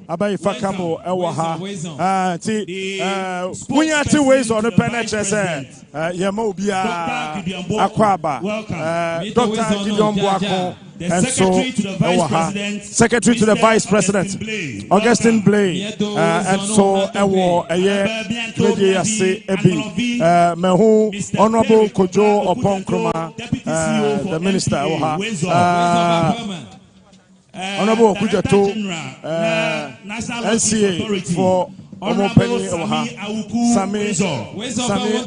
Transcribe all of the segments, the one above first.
abai fakamo ewaha ti munyati ways on the penetrance yema obia akwaba Dr. Gideon Boako and so Secretary to the Vice President Augustine Blay and so ewo eye say ebi mehu Honorable Kojo Oponkroma the minister Honorable Kujato NCA for Omopeni Sami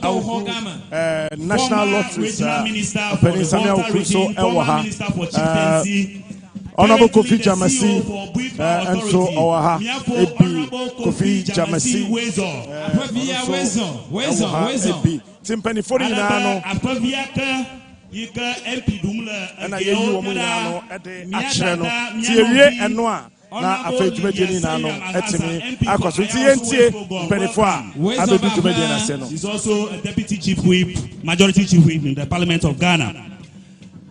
Auku National Lotteries Penny Sami Auku so Ewaha Honorable Kofi Jamasi and so Owaha Ebi Kofi Jamasi Ebi Timpani 49 and I hear you woman at the action. Thierry and Noah. Now, I feel to be in Nano at me. I was with TNT, Penifua. He's also a deputy chief whip, majority chief whip in the Parliament of Ghana.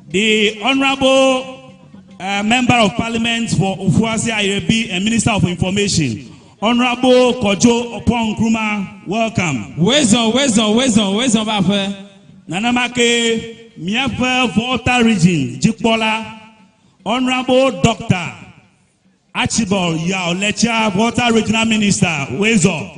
The Honorable Member of Parliament for Ofuasi Ayebi and Minister of Information, Honorable Kojo Opon Nkrumah, welcome. Where's on, Bafé? Nanamake. Miafe Volta Region, Jikbola, Honorable Dr. Archibald Yao Lecha, Volta Regional Minister, Wezo.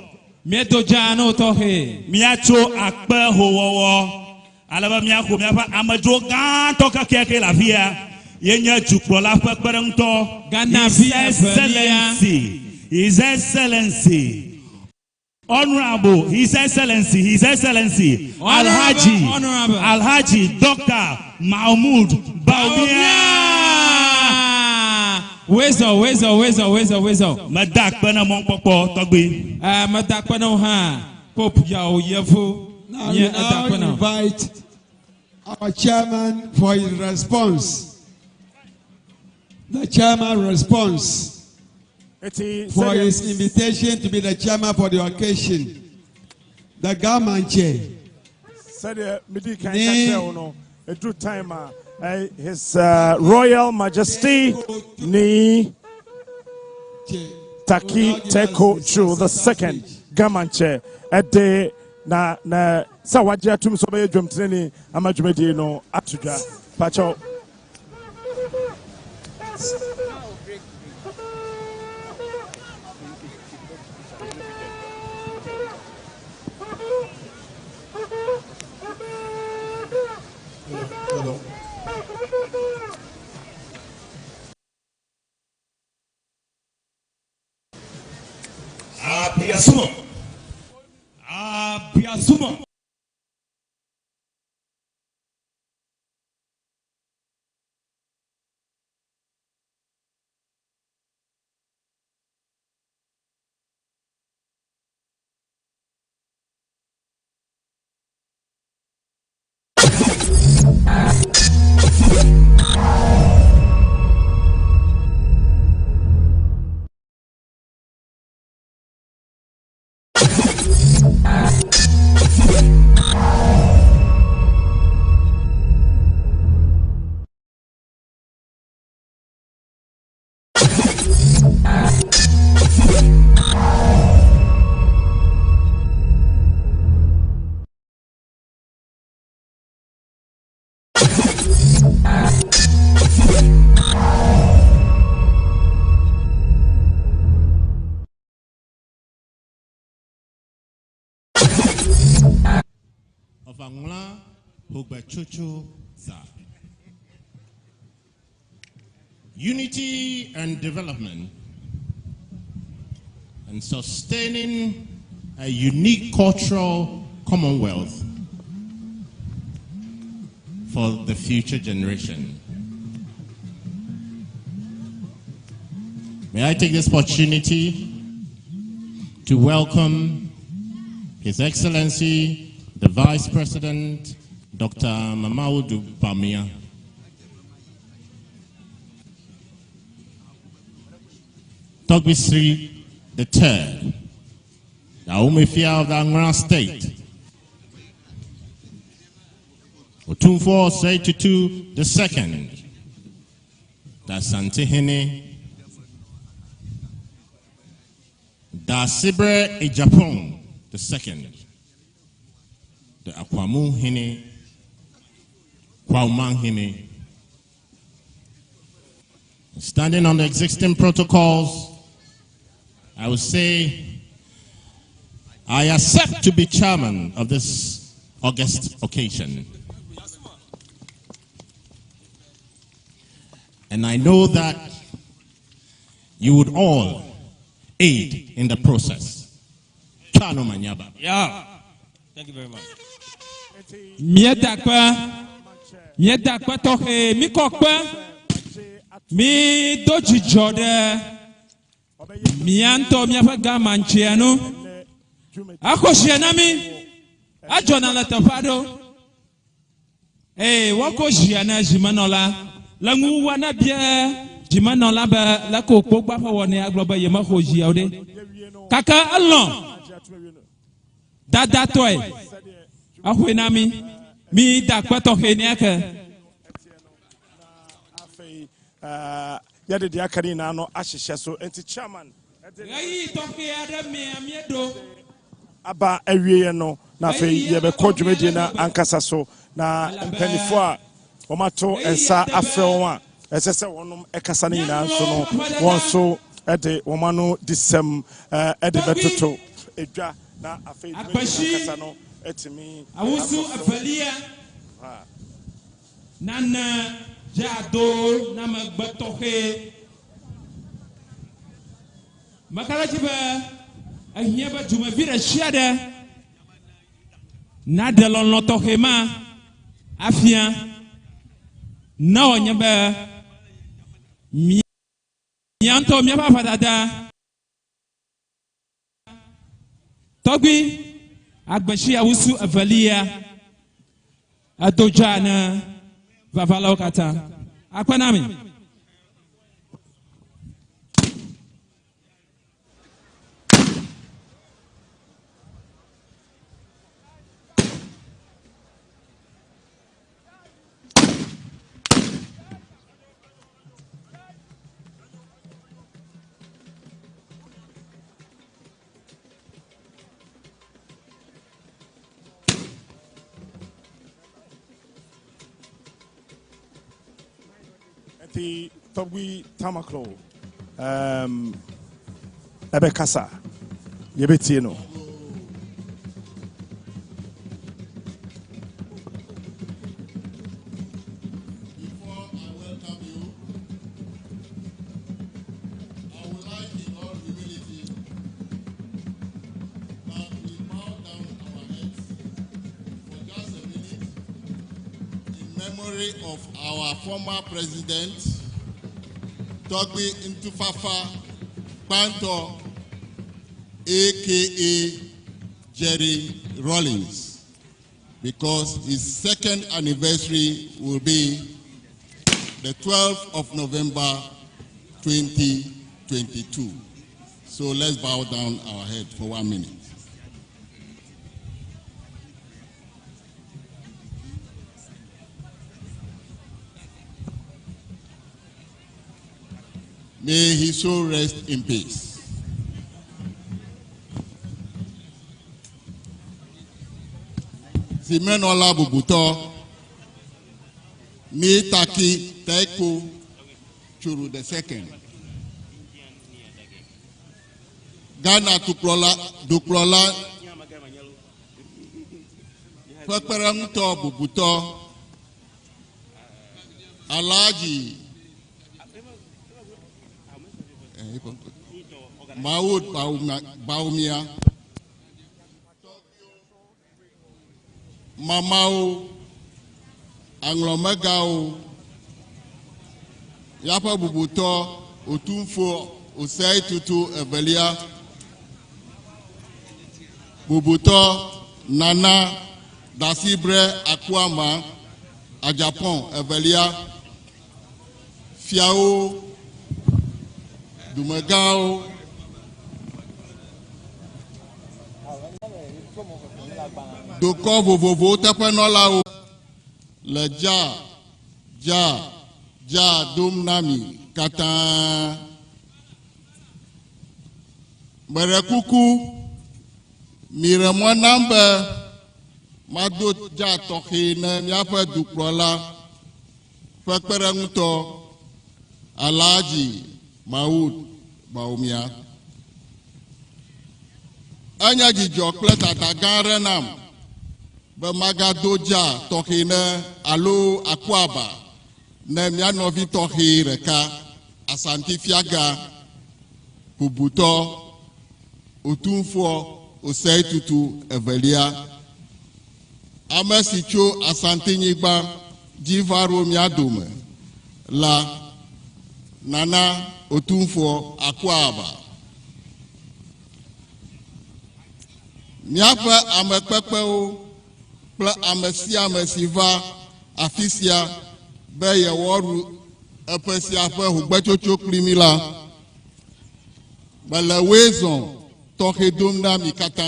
Mieto Jano Tohe, Miacho Akpe Howo, Alaba Miako, Miafa Amajo Gan Toka Keke La Via, Yenya Jukbola Peperento, His Excellency. Honorable, His Excellency, Alhaji, Dr. Mahmoud Baumia. Wezo. Madak Pena Monpopo, Togbi. Madak Pena Ha, Pope Yao Yefu. Now invite our chairman for his response. The chairman response. For his invitation to be the chairman for the occasion. The government chair. His Royal Majesty Ni Taki Teko Chu the second government chair at the na Sawaja Tum Sobe Jumtreni Amajumedi no Atuja Pacho. Abiasumo. Hogbetsotso. Unity and development and sustaining a unique cultural commonwealth for the future generation. May I take this opportunity to welcome His Excellency, the Vice President, Dr. Mahmoud Bawumia. Togbisri III, the Umefia of the Angra State. Otumfo Seitutu II, the Asantehene, Sibre in Japan, the second. The Akwamuhene, Kwaumanhene. Standing on the existing protocols, I would say I accept to be chairman of this august occasion. And I know that you would all aid in the process. Chano Manyaba. Yeah. Thank you very much. Miedakwa tohe mikokwa mi doji jode mianto miafa gamanchiano akoshianami ajona la tafado wako jiana jimanola langu wana bia jimanola ba la kokpo gba fawone agloba yema hoji awde kaka allon dada toy ahwenami mi dakwa tohe niaka yade dia kani na no ahihye so enti chairman ayi toke ada me amiedo aba awie no na fe ye be kodwumedi na ankasa so na mpanifo a omato ensa afre won a esese wonum ekasa na nyina so no won so ede womano disem ede betoto edwa na afe ekasa no etimi awusu afalia nana jado na magbatohe makalajiba ahiaba jumavira shiada na delon tohema afia na onyaba mianto miaba fadada togi agbashi awusu avalia adojana vavala kata akwanami the Togwi Tamaklo Ebekasa Yebetino. Before I welcome you, I would like in all humility that we bow down our heads for just a minute in memory of our former president, Togbi Ntufafa Panto, aka Jerry Rawlings, because his second anniversary will be the 12th of November 2022. So let's bow down our head for 1 minute. May his soul rest in peace. Simenola Bubuto, Mi Taki Taiku Churu II. Ghana Duklola Peperanguto Bubuto, Alaji Maud Baumia, Mamao, Anglomagao, Yapa Bubuto, Utumfo, Usai Tutu Evelia, Bubuto, Nana, Dasibre Akwama, a Japan, Evelia, Fiao, Dumegao, Doko vovovo tapenola le ja dum nami kata Merekuku miremwa nambe mado ja tohi na miapa dukrola fakperanguto Alaji Maud Baumia Anya jijo kleta tagare nam be magadoja tohi na alo akwaba na mianovi tohi reka asantifiaga kubuto otunfo osei tutu evelia amesicho asantenyigba jivaro miadome la nana otunfo akwaba miafa amekpekpeo kple amesiva afisia be yeworu epesia fe Hogbetsotso klimila bele wezon tohe dom na mi kata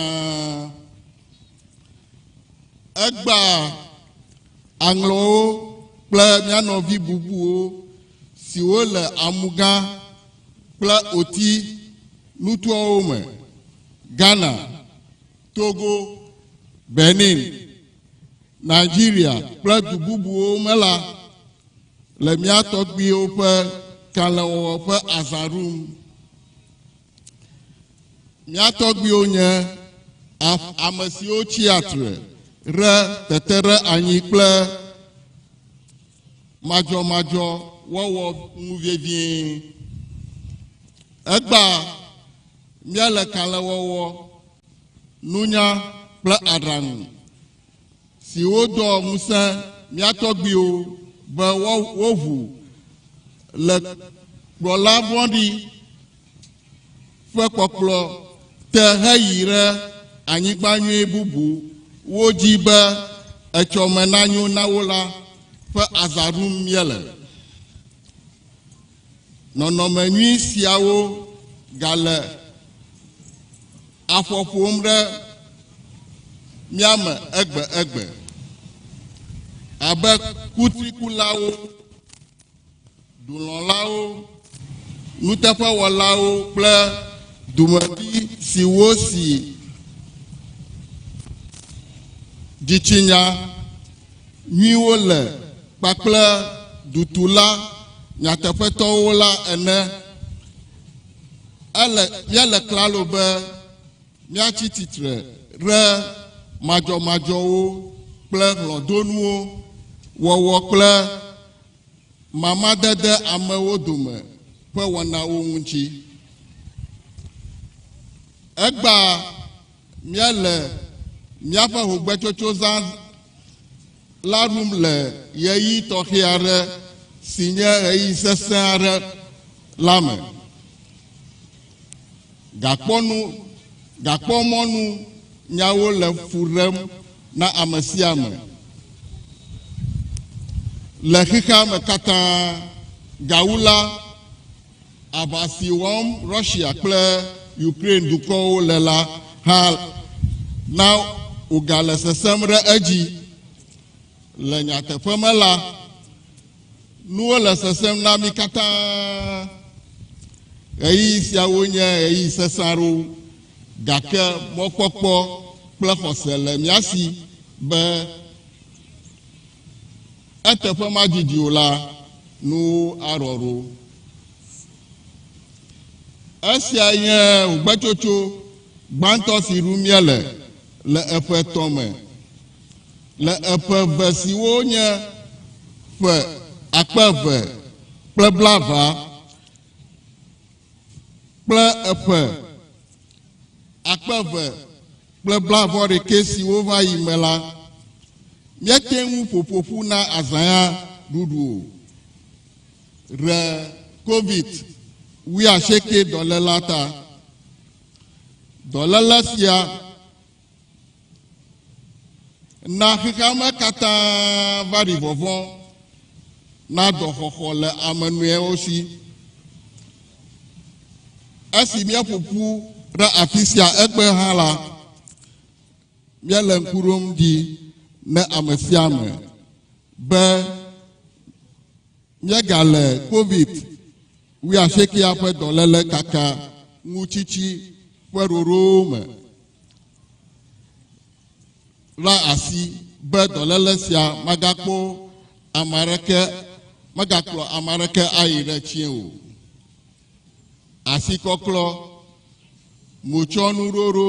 egba anglo kple mianovi bubuwo siwo le amuga kple oti nutuawo me Ghana, Togo, Benin, Nigeria kple du bubuwo me la le miatɔgbiwo ƒe kalẽwɔwɔ ƒe azaɖum. Miatɔgbiwo nye ame siwo tsi atre ɖe tete ɖe anyi kple madzɔmadzɔ wɔwɔ ŋu vevie. Egba míale kalẽwɔwɔ nunya kple aɖaŋu siwo dɔ ŋusẽ miatɔgbiwo be woʋu le kplɔla vɔ̃ɖi ƒe kpɔkplɔ te heyi ɖe anyigba nyui bubu wodzi be etsɔme nanyo na wo la ƒe azaɖum miele. Nɔnɔme nyui siawo gale afɔ ƒom ɖe miame egbe abe kutrikulawo, dulɔlawo, nuteƒewɔlawo kple dumevi siwo si dzitsinya nyuiwo le kpakple dutula nyateƒetɔwo la ene. Míele klalo be míatsi tsitre ɖe madzɔmadzɔwo kple hlɔdonuwo wɔwɔ kple mamadede amewo dome ƒe wɔnawo ŋuti. Egba míale míaƒe Hogbetsotso zã la ɖum le ɣeyiɣi tɔxɛ aɖe si nye ɣeyiɣi sesẽ aɖe la me. Gakpɔmɔnu nyawo le fu ɖem na ame sia ame. Le xexea me katã gawula abasi wɔm Russia kple Ukraine dukɔwo le la hã na wogale sesẽm ɖe edzi. Le nyateƒe me la nuwo le sesẽm na mi katã. Ɣeyiɣi siawo nye ɣeyiɣi sesẽ aɖewo gake mɔkpɔkpɔ kple xɔse le mía si be eteƒe ma didi o la nu arɔɖo. Esia nye Hogbetsotso gbãtɔ si ɖum míele le eƒe tɔme. Le eƒe ve siwo nye ƒe 2020 kple eƒe 2021 siwo va yi me la, míete ŋu ƒoƒoƒu na azãya ɖuɖu re COVID-19 dɔléla ta. Dɔléle sia na xexea me katã va ɖi vɔvɔ na dɔxɔxɔ le amenuewo si. Esi míaƒoƒu ɖe afi sia egbe hã la, míele ŋku ɖom ɖi ne ame sia ame be míegale COVID-19 ƒe dɔléle kaka ŋutsitsi ƒe ɖoɖowo me la asi be dɔléle sia megakpɔ ame aɖeke megakplɔ ame aɖeke ayi ɖe tsie o. Asikɔklɔ, motsɔnuɖoɖo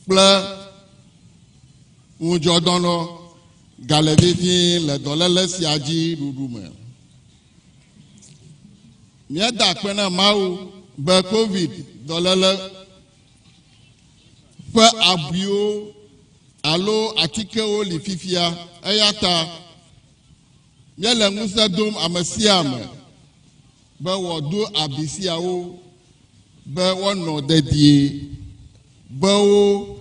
kple ŋudzɔdɔnɔ gale vivie le dɔléle sia dzi ɖuɖu me. Míada akpe na Mawu be COVID dɔléle ƒe abuiwo alo atikewo li fifia eya ta míele ŋusẽ dom ame sia ame be wòado abi siawo be woanɔ dedie be wo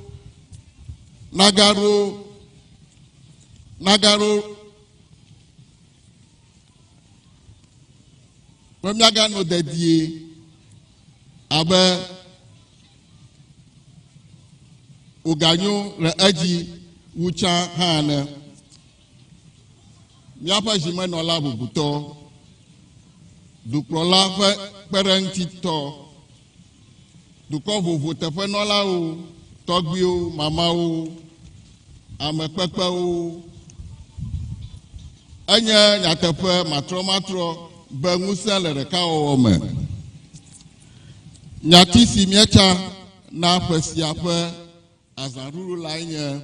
nagaɖo be míaganɔ dedie abe woganyo le edzi wu tsã hã ne. Míaƒe zimenɔla bubutɔ, dukplɔla ƒe kpeɖeŋutitɔ, dukɔ vovo teƒenɔlawo, tɔgbiwo, mamawo, amekpekpewo, enye nyateƒe matrɔmatrɔ be ŋusẽ le ɖekawɔwɔ me. Nyati si míetsa na ƒe sia ƒe azãɖuɖu lae nye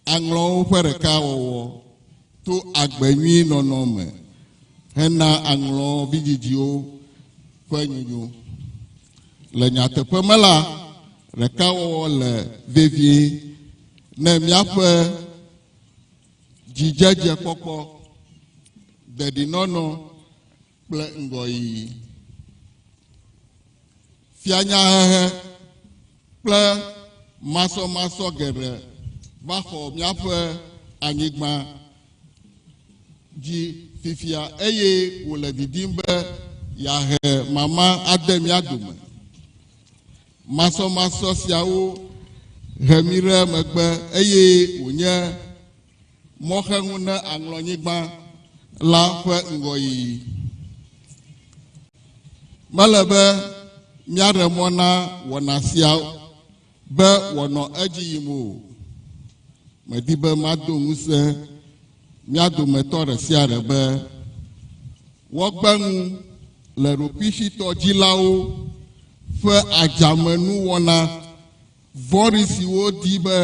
aŋlɔwo ƒe ɖekawɔwɔ to agbenyui nɔnɔ me hena aŋlɔ vidzidziwo ƒe nyonyo. Le nyateƒe me la, ɖekawɔwɔ le vevie ne míaƒe dzidzedze kpɔkpɔ, dedinɔnɔ kple ŋgɔyiyi. Fianyahehe kple masɔmasɔ geɖe va xɔ míaƒe anyigba dzi fifia eye wòle didim be yahe mama ade mía dome. Masɔmasɔ siawo he mi ɖe megbe eye wònye mɔxeŋu ne aŋlɔnyigba la ƒe ŋgɔyiyi. Mele be míaɖe mɔ na wɔna sia be wònɔ edzi yim o. Medi be mado ŋusẽ mía dometɔ ɖe sia ɖe be woagbe ŋu le ɖokuiɖitɔdzilawo ƒe adzamenuwɔna vɔ̃ɖi siwo di be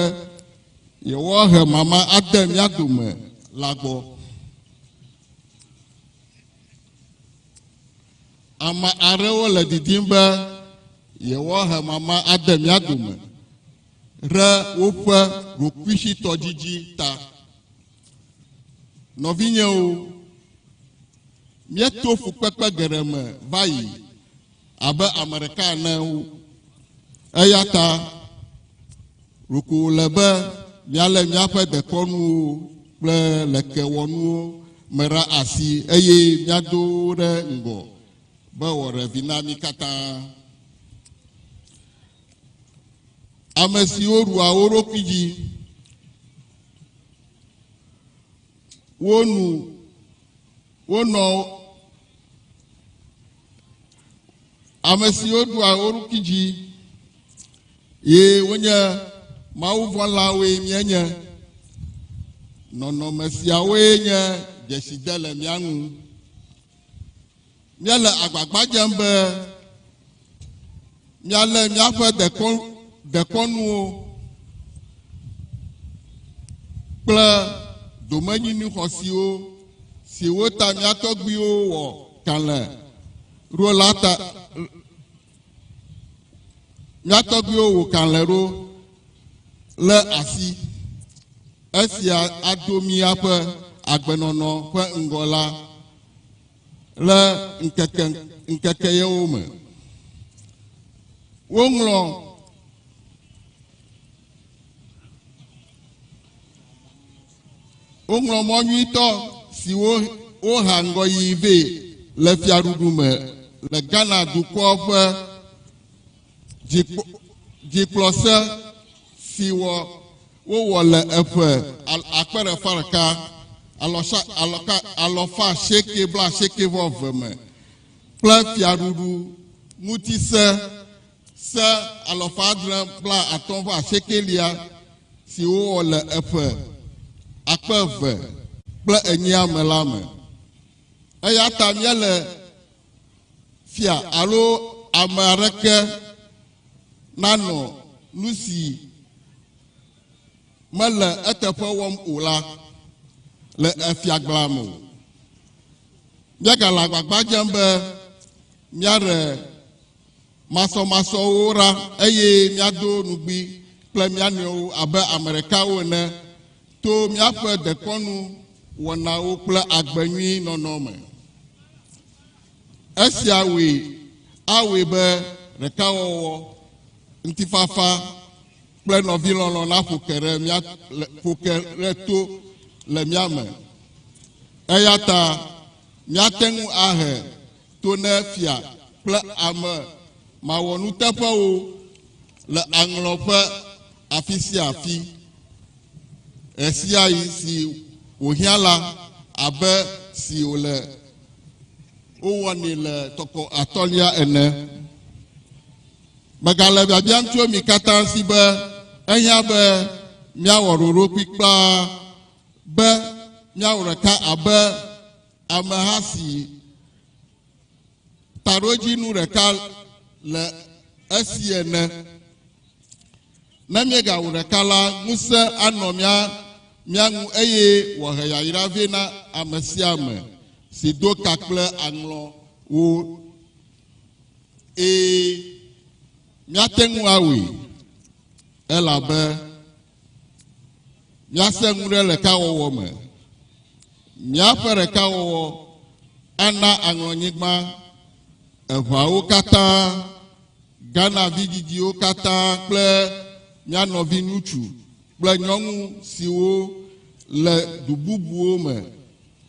yewoahe mama ade mía dome la gbɔ. Ame aɖewo le didim be yewoahe mama ade mía dome ɖe woƒe ɖokuiɖitɔdzidzi ta. Nɔvinyewo, míeto fukpekpe geɖe me va yi abe ame ɖeka enewo. Eya ta ɖoko le be míalé míaƒe dekɔnuwo kple lekewɔnuwo me ɖe asi eye míado ɖe ŋgɔ be wòɖe vi na mí katã. Ame siwo ɖua wo ɖokui dzi, ame siwo ɖua wo ɖokui dzi ye wonye mawuvɔ̃lawoe míenye. Nɔnɔme siawoe nye dzeside le mía ŋu. Míele agbagba dzem be míalé míaƒe dekɔnuwo kple domenyinu xɔsiwo siwo ta mía tɔgbuiwo wɔ kalẽ ɖo la ta mía tɔgbuiwo wɔ kalẽ ɖo le asi. Esia ado míaƒe agbenɔnɔ ƒe ŋgɔ la le ŋkeke yewo me. Woŋlɔ mɔ nyuitɔ siwo woha ŋgɔ yi vɛ le fiaɖuɖu me le Ghana dukɔ ƒe dzikplɔse si wowɔ le eƒe akpe ɖeka ɖeka alɔfa asieke blaasieke vɔ eve me kple fiaɖuɖu ŋutise se alofadre bla aton va shekelia si wo le efe akpeve ple enyiame la me eya ta miele fia alo ame aɖeke nanɔ nu si mele eteƒe wɔm o la le efiagblea me o. Míagale agbagba dzem be míaɖe masɔmasɔwo ɖa eye míado nugbi kple mía nɔewo abe ame ɖekawo ene to míaƒe dekɔnu wɔnawo kple agbenyui nɔnɔ me. Esia awoe be ɖekawɔwɔ ŋutifafa kple nɔvi lɔlɔ na ƒoke ɖe to le mía me. Eya ta míate ŋu ahe to ne fia kple ame mawɔ nuteƒewo le aŋlɔƒe afi sia afi. Esia yi si wòhiã la abe si wòle wowɔnɛ le tɔkɔ atɔlia ene. Megale biabiam tso mi katã si be ehiã be míawɔ ɖoɖo kpikpaa be míawɔ ɖeka abe ameha si taɖodzinu ɖeka le esi ene. Ne míegawɔ ɖeka la, ŋusẽ anɔ mía ŋu eye wòhe yayra vɛ na ame sia ame si do ka kple aŋlɔwo. Míate ŋu awoe elabe míasẽ ŋu ɖe ɖekawɔwɔ me. Míaƒe ɖekawɔwɔ ana aŋlɔnyigba eʋawo katã, Ghana vidzidziwo katã kple mía nɔvi ŋutsu kple nyɔnu siwo le du bubuwo me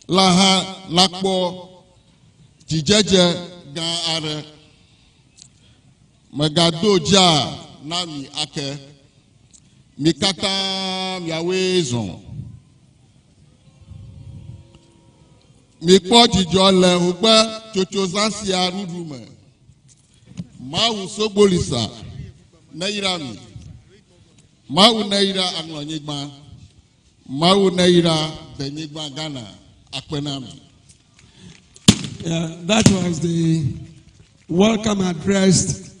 la hã nakpɔ dzidzedze gã aɖe. Megado dza na mi ake mi katã miawoe zɔ. Mikpɔ dzidzɔ le Hogbetsotso sia ɖuɖu me. Mawu sogbolisa neyra mi. Mawu neyra aŋlɔnyigba. Mawu neyra benyigba Ghana. Akpena mi. That was the welcome address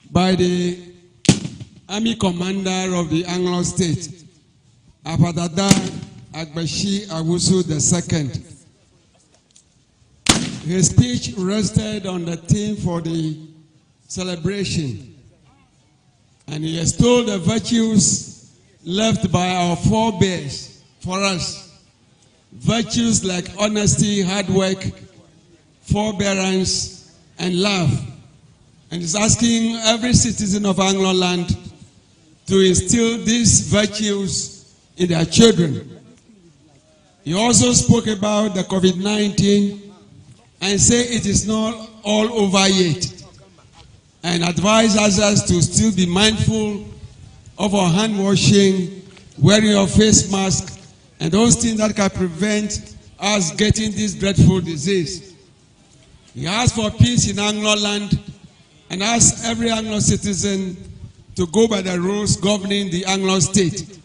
by the Army Commander of the Anglo State, Apadada Agbeshi Awusu II. His speech rested on the theme for the celebration, and he extolled the virtues left by our forebears for us. Virtues like honesty, hard work, forbearance, and love. And is asking every citizen of Anglo land to instill these virtues in their children. He also spoke about the COVID-19 and said it is not all over yet, and advised us to still be mindful of our hand washing, wearing our face mask, and those things that can prevent us getting this dreadful disease. He asked for peace in Anglo land and asked every Anglo citizen to go by the rules governing the Anglo state.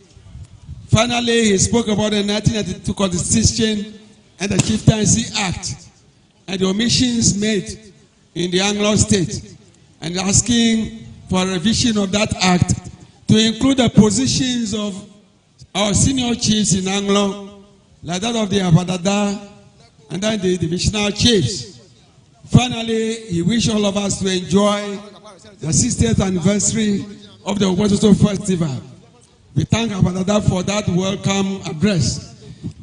Finally, he spoke about the 1992 Constitution and the Chieftaincy Act and the omissions made in the Anglo state, and asking for a revision of that act to include the positions of our senior chiefs in Anglo, like that of the Abadada and then the divisional chiefs. Finally, he wished all of us to enjoy the 60th anniversary of the Hogbetsotso festival. We thank Abadada for that welcome address.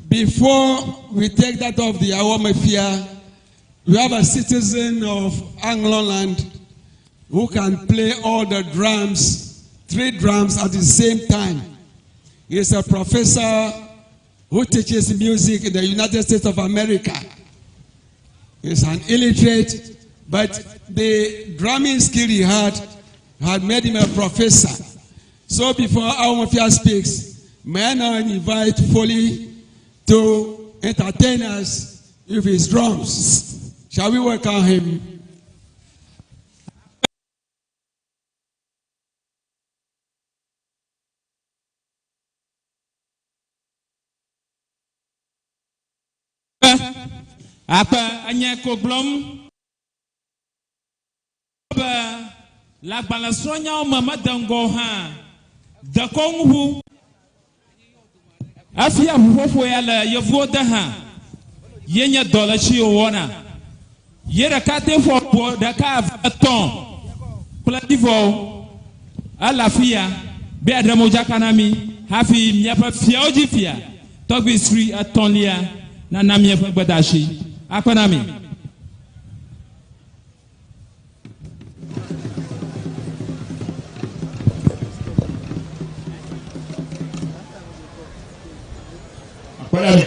Before we take that off the Awamefia, we have a citizen of Anglo land who can play all the drums, 3 drums at the same time. He is a professor who teaches music in the United States of America. He is an illiterate, but the drumming skill he had made him a professor. So before Awamefia speaks, may I now invite Foley to entertain us with his drums. Shall we welcome him? Apa anya ko glom la balasonya o mama dango ha da konhu afia fofo ya la yevo da ha yenya dola chi o wona yera kate fo bo da ka ton kula divo ala fia be adamo jakanami hafi miapa fia oji fia togbi sri atonlia na namie fa gbadashi akonami akonami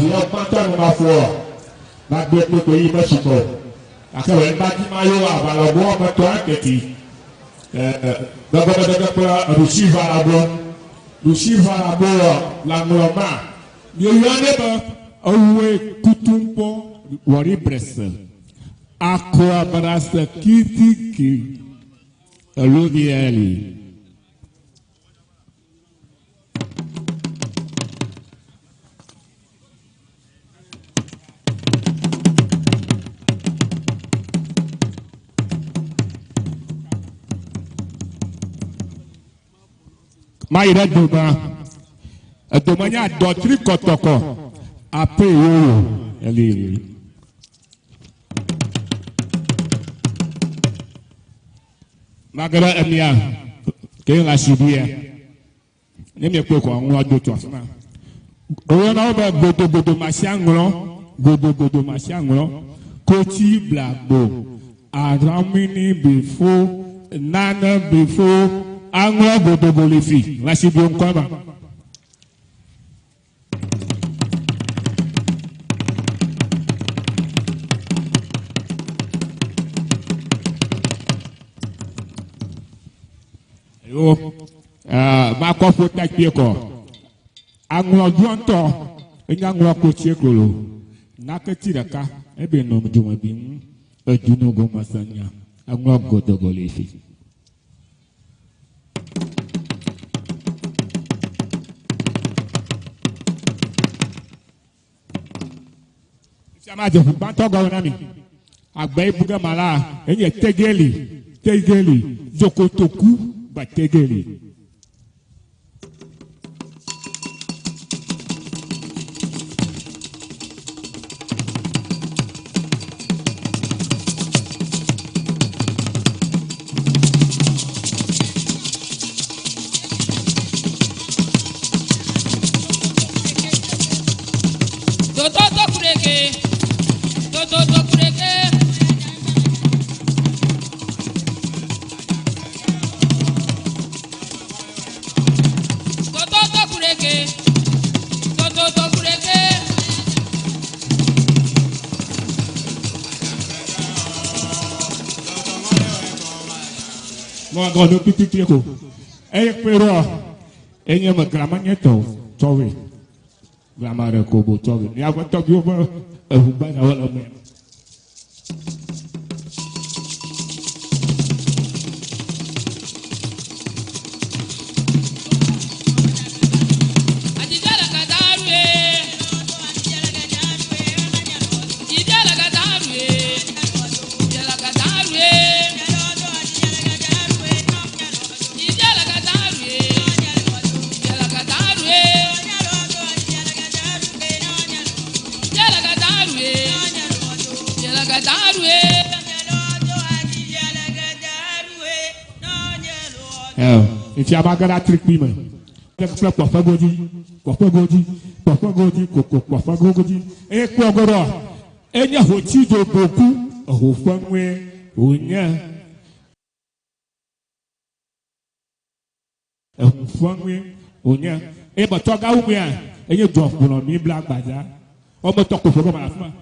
yo pantano ma fo na gbe to yi Mexico akawe ba di mayo abalogo ma to aketi daga kwa Rushiva abo la ngoma yo yane ba owe kutumpo wari bresa akwa brasa kitiki aluviali Maïra Durbar, Domania Dotri Kotoko, Ape Yo, Eli. Magara Emia, King La Sibia, Name Poko, and what do to us now. Going over Godo Masianglo, Godo Masianglo, Kochi Blabo, Aramini before, Nana before. Anglo godo bolifi, la sibion kwama. Yo, ma kofu takpieko. Anglo duanto, Anglo kochekolo. Nakati daka, ebe nom jumabin, Juno gomasanya. Anglo godo bolifi. Amaje banto gawonami agbe buga mala enye tegeli zokotoku ba tegeli Gono pitiko pero enye ma gramanya to towe gramara ko bo towe ni abato bi oba ehugba na wala me if you have got a trick women, Quafagoji, Equagora, and Yahochido Boku, a Hofangwe, Unya, a Hofangwe, Unya, Eba Togaumia, and you drop on me black bazaar, or but talk of Roma.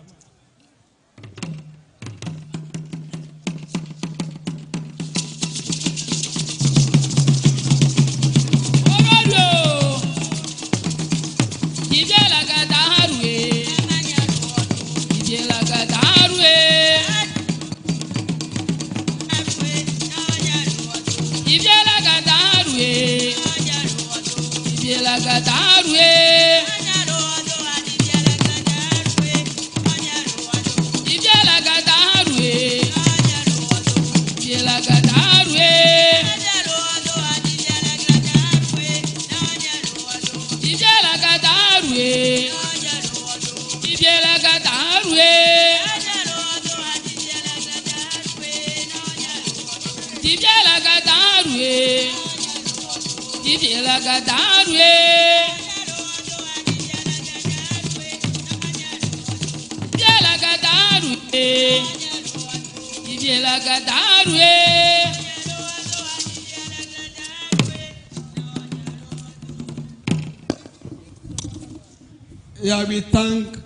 Yeah, we thank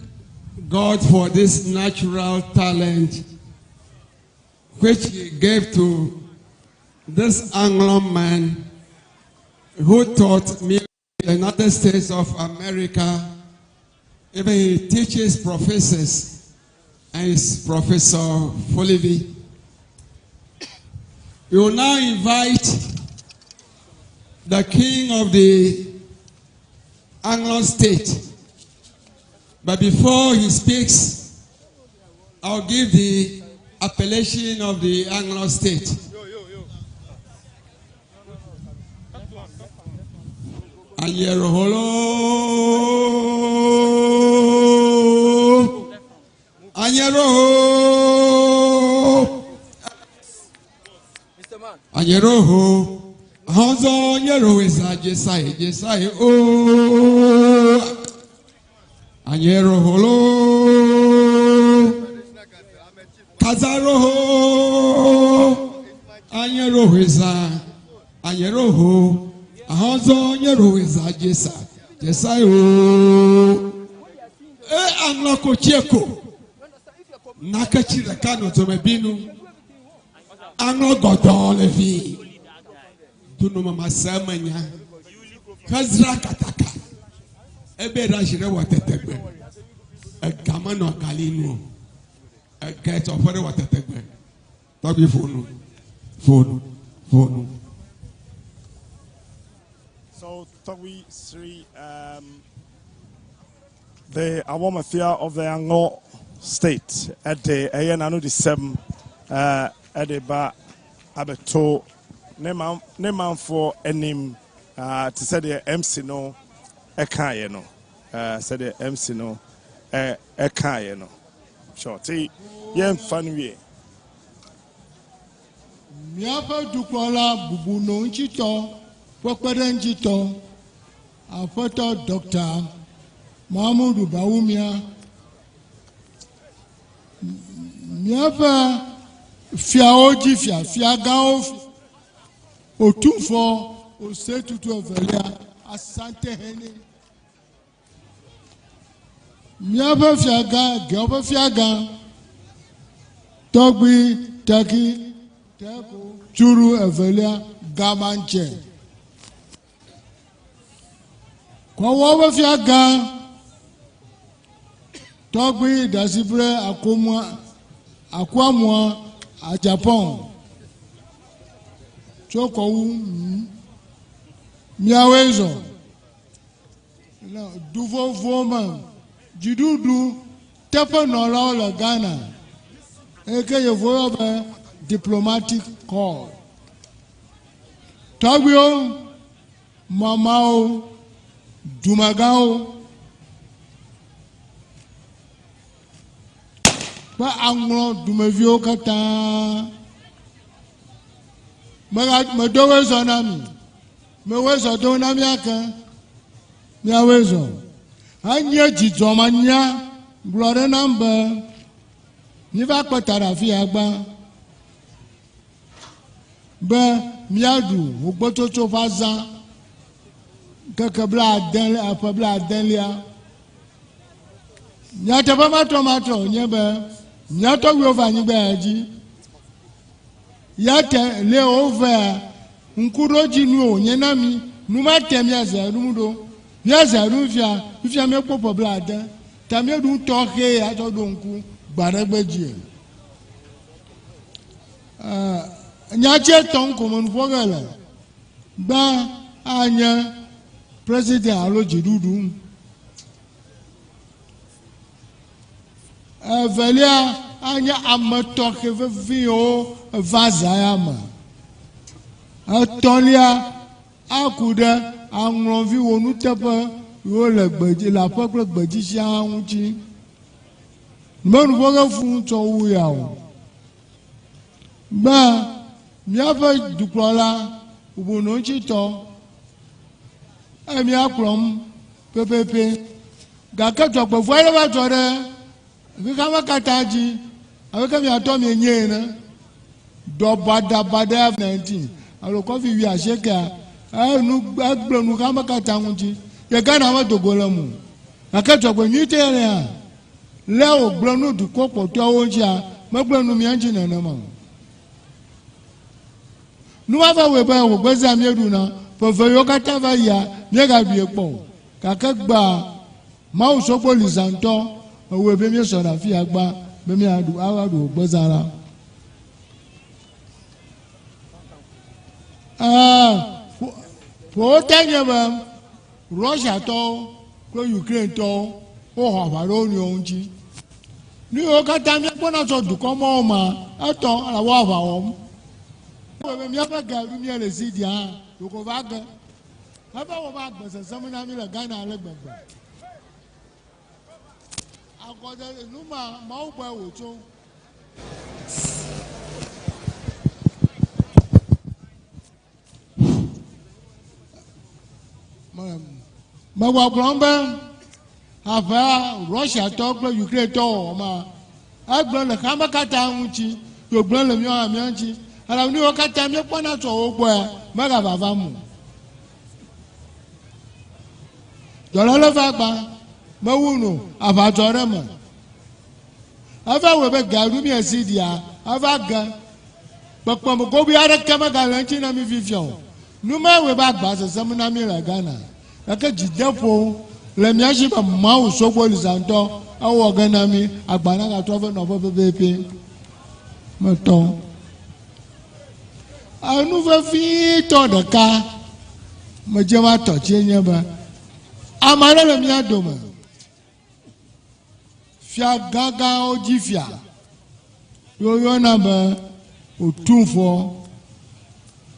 God for this natural talent which He gave to this Anglo man who taught me in the United States of America. Even he teaches professors, and is Professor Folivi. We will now invite the king of the Anglo state. But before he speaks, I'll give the appellation of the Anglo state. Anyeroholo, Anyeroho, Anyeroho, Hanzo Anyero is a Jesai, oh. Anyeroholo, Kazaroho, Anyeroheza, Anyeroho, Ahanzo Anyeroheza, Jesai, Anloko Cheko, Nakachira Kano Tomebinu, Anlo Godon Levi, Dunuma Masamanya, Kazra Kataka. Ebe rajire watetegbe egamano kalinu eketo fore watetegbe tobi phone. So Tobi Sri, the Awamafia of the Anglo state at the Ayananu the 7 at the ba abeto neman for enim to say the MC no Ekaye no, said the MC no, Ekaye no. Shorty, yen funny. Miapa Dukwala Bubuno Nchito, Pokwaden Nchito, our photo doctor, Mahmoud Baumia. Miapa Fiaoji Fiagao, Otufo, Osetu to Velia, Asantehene. Miapa Fiaga, Gaba Fiaga, Togbi, Taki, Teko, Churu, Avelia, Gamanche. Kwawa Fiaga, Togbi, Dasibre, Akwamwa, a Japan. Choko, Miawezo, Duvo Voman. Jidudu tepe nola la Ghana. Eke yevoyo be diplomatic call. Tagio, Mamao, Dumagao. Ba Anglo Dumevio kata. Medowe zonami. Mewezo donami aka. Miawezo. Anya jizomanya blore number niva kwatara fi agba be miadu Hogbetsotso faza kakabla den apabla denlia nyata ba tomato nyebe nyato wi over nyibe aji yate le over nkuroji nu onyenami numa temia za rumudo Yaza rufia, if you make pop blood, Tamio do talk here at Odonku, Barabajie. Nyache Tonkum and Fogala. Ba Anya President Aloji Dudu. Valia Anya Amatok Vio Vazayama. Atolia Akuda. Anglo vi wonu tepe yo le gbeji la pekle gbeji sia nti mbenu boga fun to wu ya o ba miaƒe dukplɔla ubunotitɔ emiakplɔm pepepe gake dzɔgbevɔ aɖe va dzɔ ɖe xexame katã dzi abe ke miatɔ mienye ene dɔ badabada 19 alo kɔfi 19 egblẽ nu xame katã ŋuti ye Ghana me dogo le mu gake dzɔgbe nyuitɔ yɛ hã lé wògblẽ nu dukɔ kpɔtɔwo ŋutia megblẽ nu mia ŋuti nenema o. Nu va va wɔe be wògbezea míeɖuna ƒeve yiwo katã va yia míegaɖui kpɔ o gake gba Mawu sɔgbɔ lizãtɔ ewɔe be míesɔ ɖe afi ya gba be míaɖu aɖu wògbezã la. Ƒo te nye be Russiatɔwo kple Ukrainetɔwo woxɔ aʋa ɖe wo nɔewo ŋuti. Nu yiwo katã míakpɔna tsɔ dukɔ mɔwo ma etɔ le wo aʋa wɔm. Míaƒe gaɖu mía le Zidia hã ɖeko va ge. Ebe wo va gbe sesem na mí le Ghana ale gbegbe. Agɔde numa Mawu gbɔe wòtso. Megblɔm be aʋa Russiatɔ kple Ukrainetɔ wɔ ma egblẽ le xame katã ŋuti yogblẽ le mía ŋuti. Alors nous, quand tu as mis pour notre oboe, magavavamu. Dans le vague, Mawuno, Avadorem. Ava we garu mi asidia, avaga. But when go be out of Kamagalantina mi vivion. No man we back bas as some Namila Ghana. Like a Jidepo, Lemiashi of Mau Soko Lizanto, our Ganami, Abanaga Trovan of a baby. Maton. A nouveau fito de cas, me jema toche nyeba. Amara le mia dome. Fia gaga o jifia. Yo na be o tunfo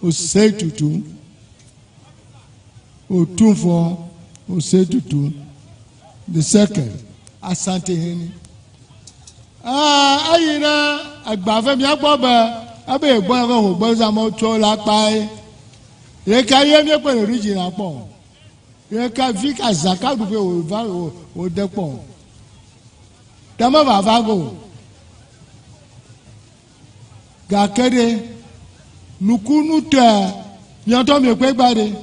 o setutu. O tunfo o setutu. The second, Asantehene. Ayina agbafe mi agbobe abe egbon ko Hogbestosto to la pa e ye ka ye mi pe original po ye ka vi ka zaka du pe o va o de po tama va go ga kede nukunu te mi to mi pe gbade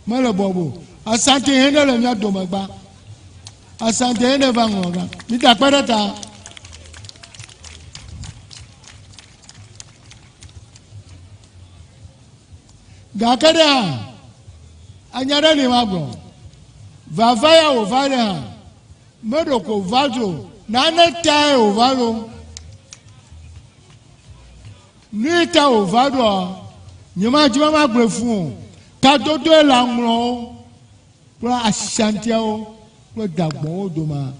mo le bobo Asantehene le mi adomagba Asantehene va ngora mi ta pereta Gakada anyara ni magbo vavaya ovare medoko vajo nane tai ovaro nita ovaro nyima jima magbo fun ka dodo la nro pro Asantehene pro dagbon odoma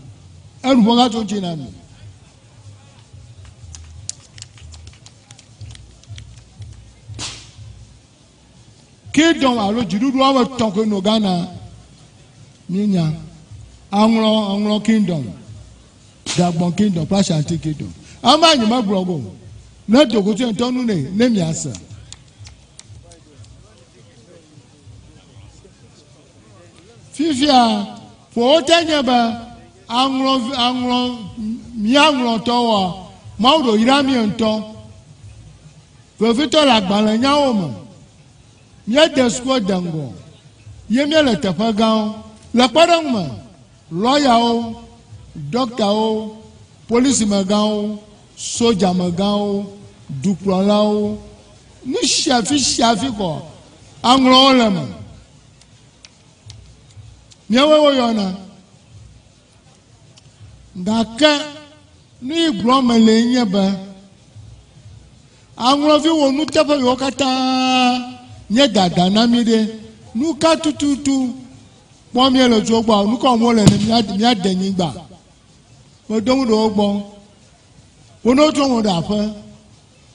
eru boga to jina mi Kingdom alo jidudu awo tonke no Ghana ninya anglo kingdom dagbon kingdom Ashanti kingdom ama nyima blogo na dogoto entonu ne miasa fifia fo tenya ba anglo towa maudo irami ento fo fito la gban nyawo mo Mia de squad dango. Ye mia le tefa gan. La padang ma. Lawyer o, doctor o, police ma gan o, soldier ma gan o, duplola o. Ni shafi ko. Anglo le ma. Mia we yona. Ndaka ni blome le nyeba. Anglo fi wo nu tefa yo kata. Nye dada na mi de nuka tututu pon mi lo jo gba nuka mo le ni mi adenyin gba mo don do gbo ono to mo da fa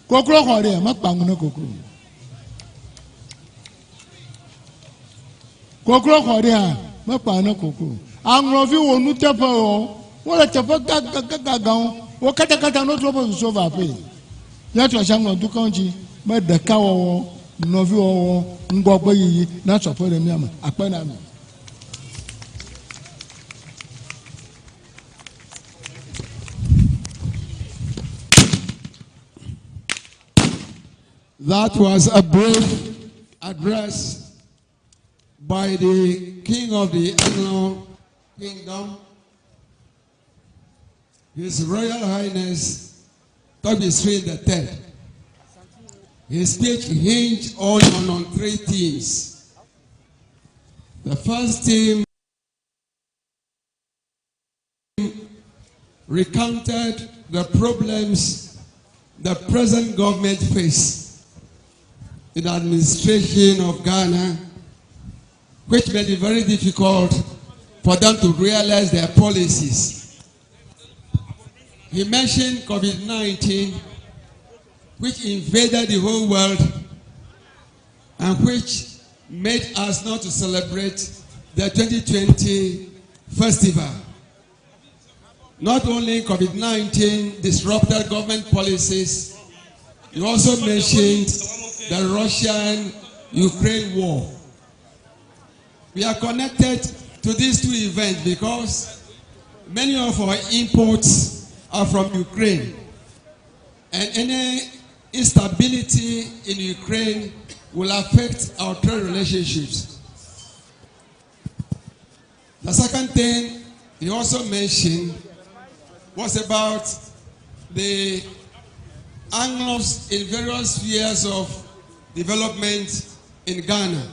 kokoro ko re ma pa ngona kokoro ko re ha ma pa na kokoro anro fi wo nu tefa o wo le tefa ga o kata no to bo so va pe ya to sha ngo du kanji me deka wɔwɔ nɔvi wɔwɔ ŋgɔgbe yiyi na sɔƒe ɖe mía me akpe na mi. That was a brief address by the King of the Anglo Kingdom, His Royal Highness Hogbestosto III. His speech hinged on three themes. The first theme recounted the problems the present government face in the administration of Ghana, which made it very difficult for them to realize their policies. He mentioned COVID-19, which invaded the whole world and which made us not to celebrate the 2020 festival. Not only COVID-19 disrupted government policies, he also mentioned the Russian-Ukraine war. We are connected to these two events because many of our imports are from Ukraine. And any instability in Ukraine will affect our trade relationships. The second thing he also mentioned was about the Anglos in various spheres of development in Ghana.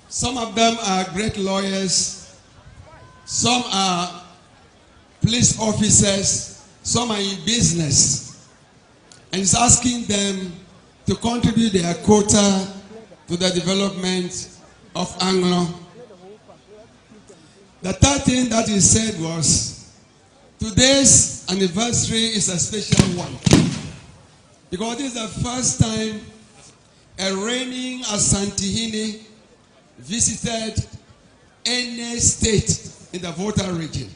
Some of them are great lawyers, some are police officers, some are in business, and he's asking them to contribute their quota to the development of Anglo. The third thing that he said was, today's anniversary is a special one because this is the first time a reigning Asantehene visited any state in the Volta region.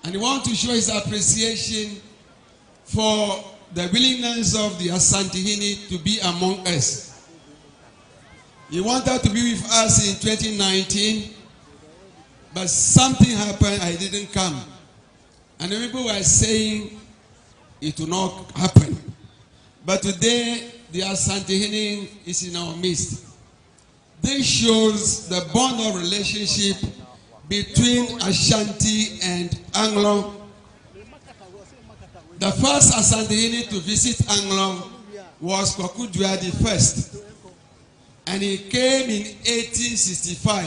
And he wants to show his appreciation for the willingness of the Asantehene to be among us. He wanted to be with us in 2019, but something happened, I didn't come. And people were saying it will not happen. But today, the Asantehene is in our midst. This shows the bond of relationship between Ashanti and Anglo. The first Asantehene to visit Anglo was Kwakudua I, and he came in 1865.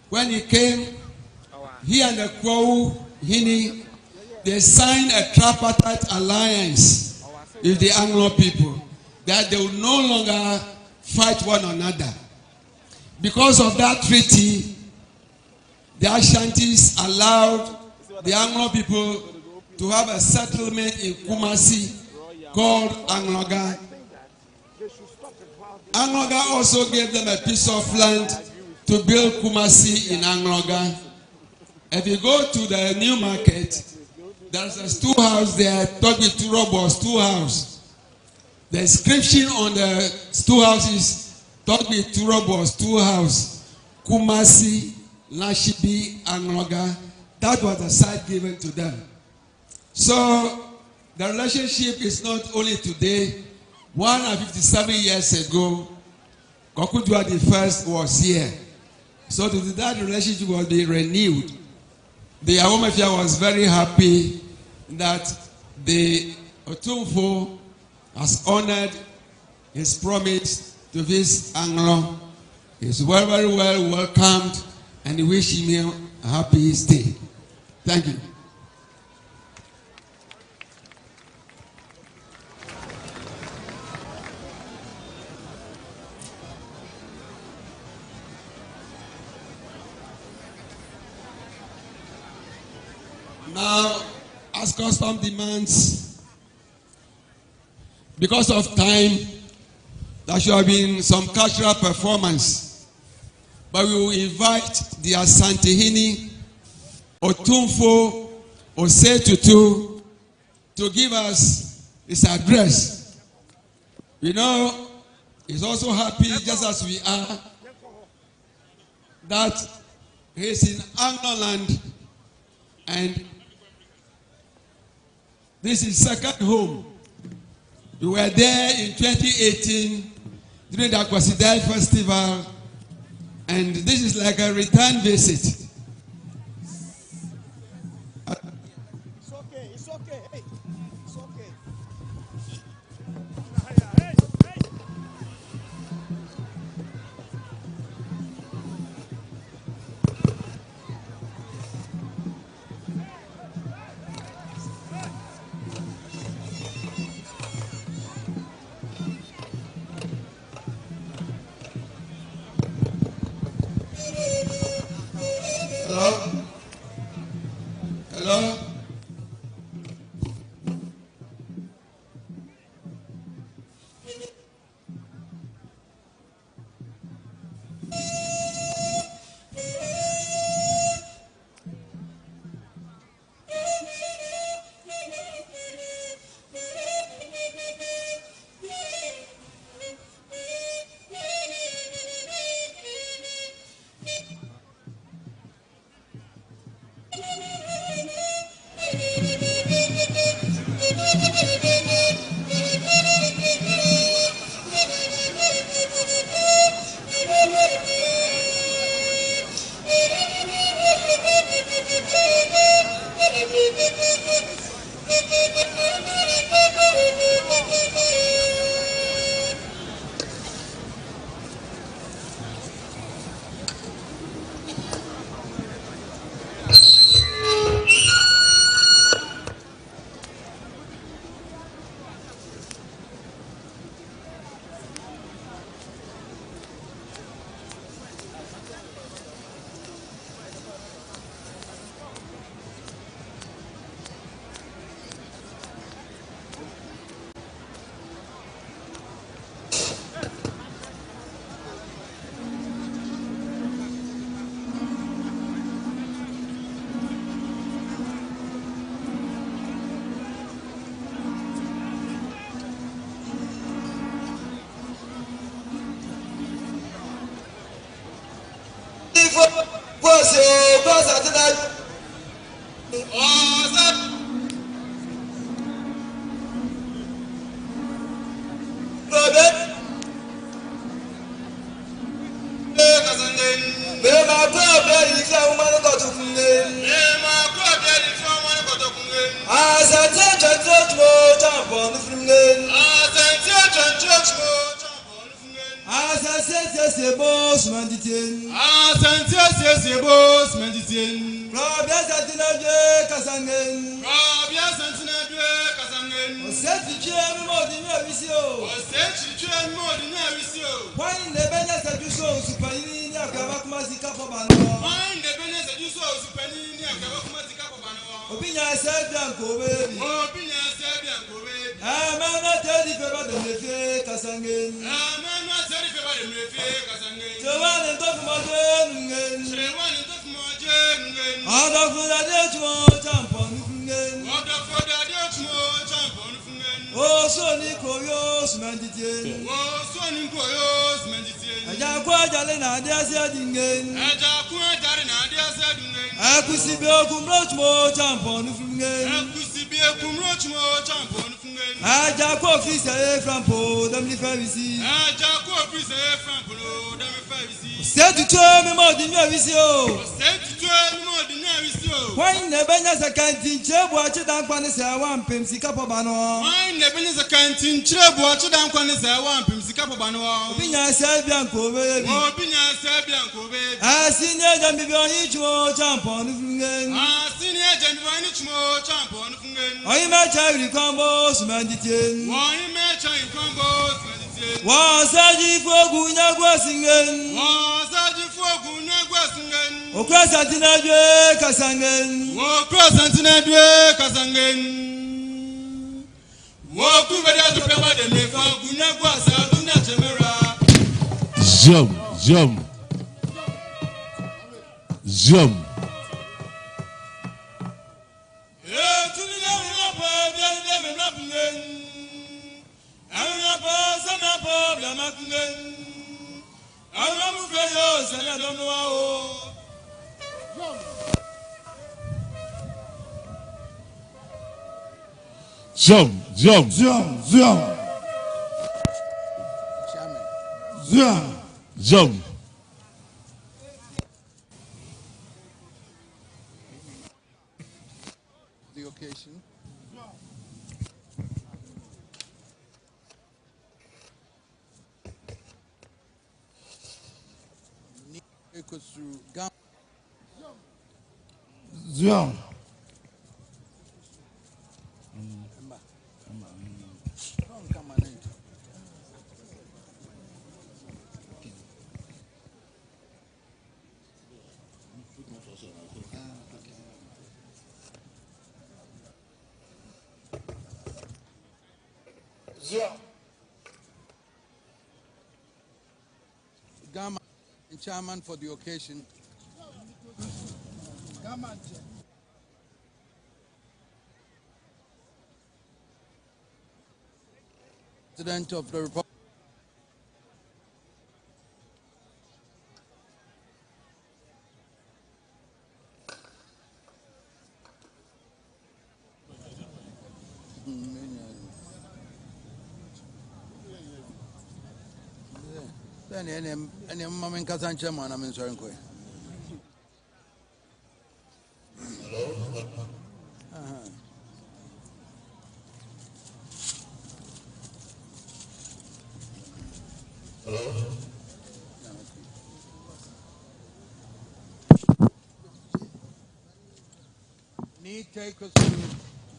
When he came, he and the Kwau Hini, they signed a tripartite alliance with the Anglo people that they will no longer fight one another. Because of that treaty, the Ashantis allowed the Anglo people to have a settlement in Kumasi called Angloga. Angloga also gave them a piece of land to build Kumasi in Angloga. If you go to the new market, there's a storehouse there, Hogbestosto storehouse. The inscription on the storehouse is Hogbestosto storehouse, Kumasi, Lashibi, Angloga. That was the site given to them. So the relationship is not only today. 157 years ago, Kwakudua I was here. So that relationship will be renewed. The Awomefia was very happy that the Otumfo has honored his promise to visit Anglo. He's very well welcomed, and we wish him a happy stay. Thank you. Now, as custom demands, because of time, there should have been some cultural performance. But we will invite the Asantehene, Otumfo, Osetutu, to give us his address. You know, he's also happy, just as we are, that he's in Angloland and this is second home. We were there in 2018 during the Ghanacelebrities festival, and this is like a return visit. It's okay. It's okay. Hey, it's okay. Hello? Hello? Zoom. Zoom. The occasion. Take us through Ghana. Zion. Gama and chairman for the occasion. President of the Republic. Any moment Kasan chairman, I'm in Sorenko. Need take us to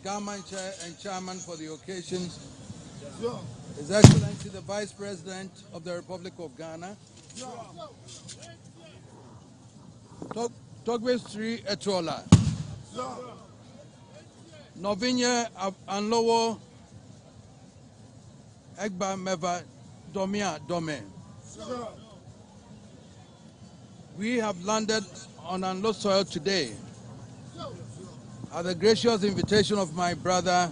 government chair and chairman for the occasion. His Excellency the Vice President of the Republic of Ghana. Hogbestosto Etrola. Novinya Anlowo Egba Meva Domia Dome. We have landed on Anlo soil today at the gracious invitation of my brother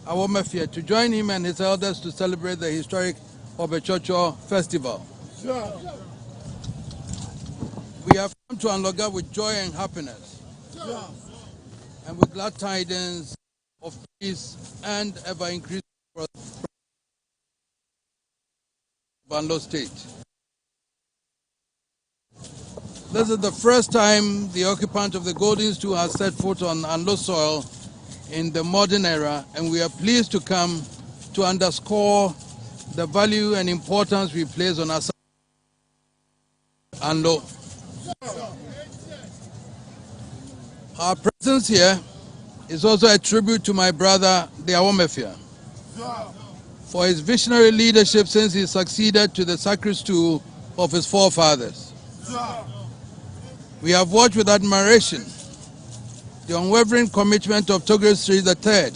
Awomefia to join him and his elders to celebrate the historic Hogbetsotso festival. We have come to Anloga with joy and happiness and with glad tidings of peace and ever-increasing prosperity of Anlo State. This is the first time the occupant of the Golden Stool has set foot on Anlo soil in the modern era, and we are pleased to come to underscore the value and importance we place on our Anlo. Our presence here is also a tribute to my brother, the Awomefia, for his visionary leadership since he succeeded to the sacred stool of his forefathers. We have watched with admiration the unwavering commitment of Hogbestosto III,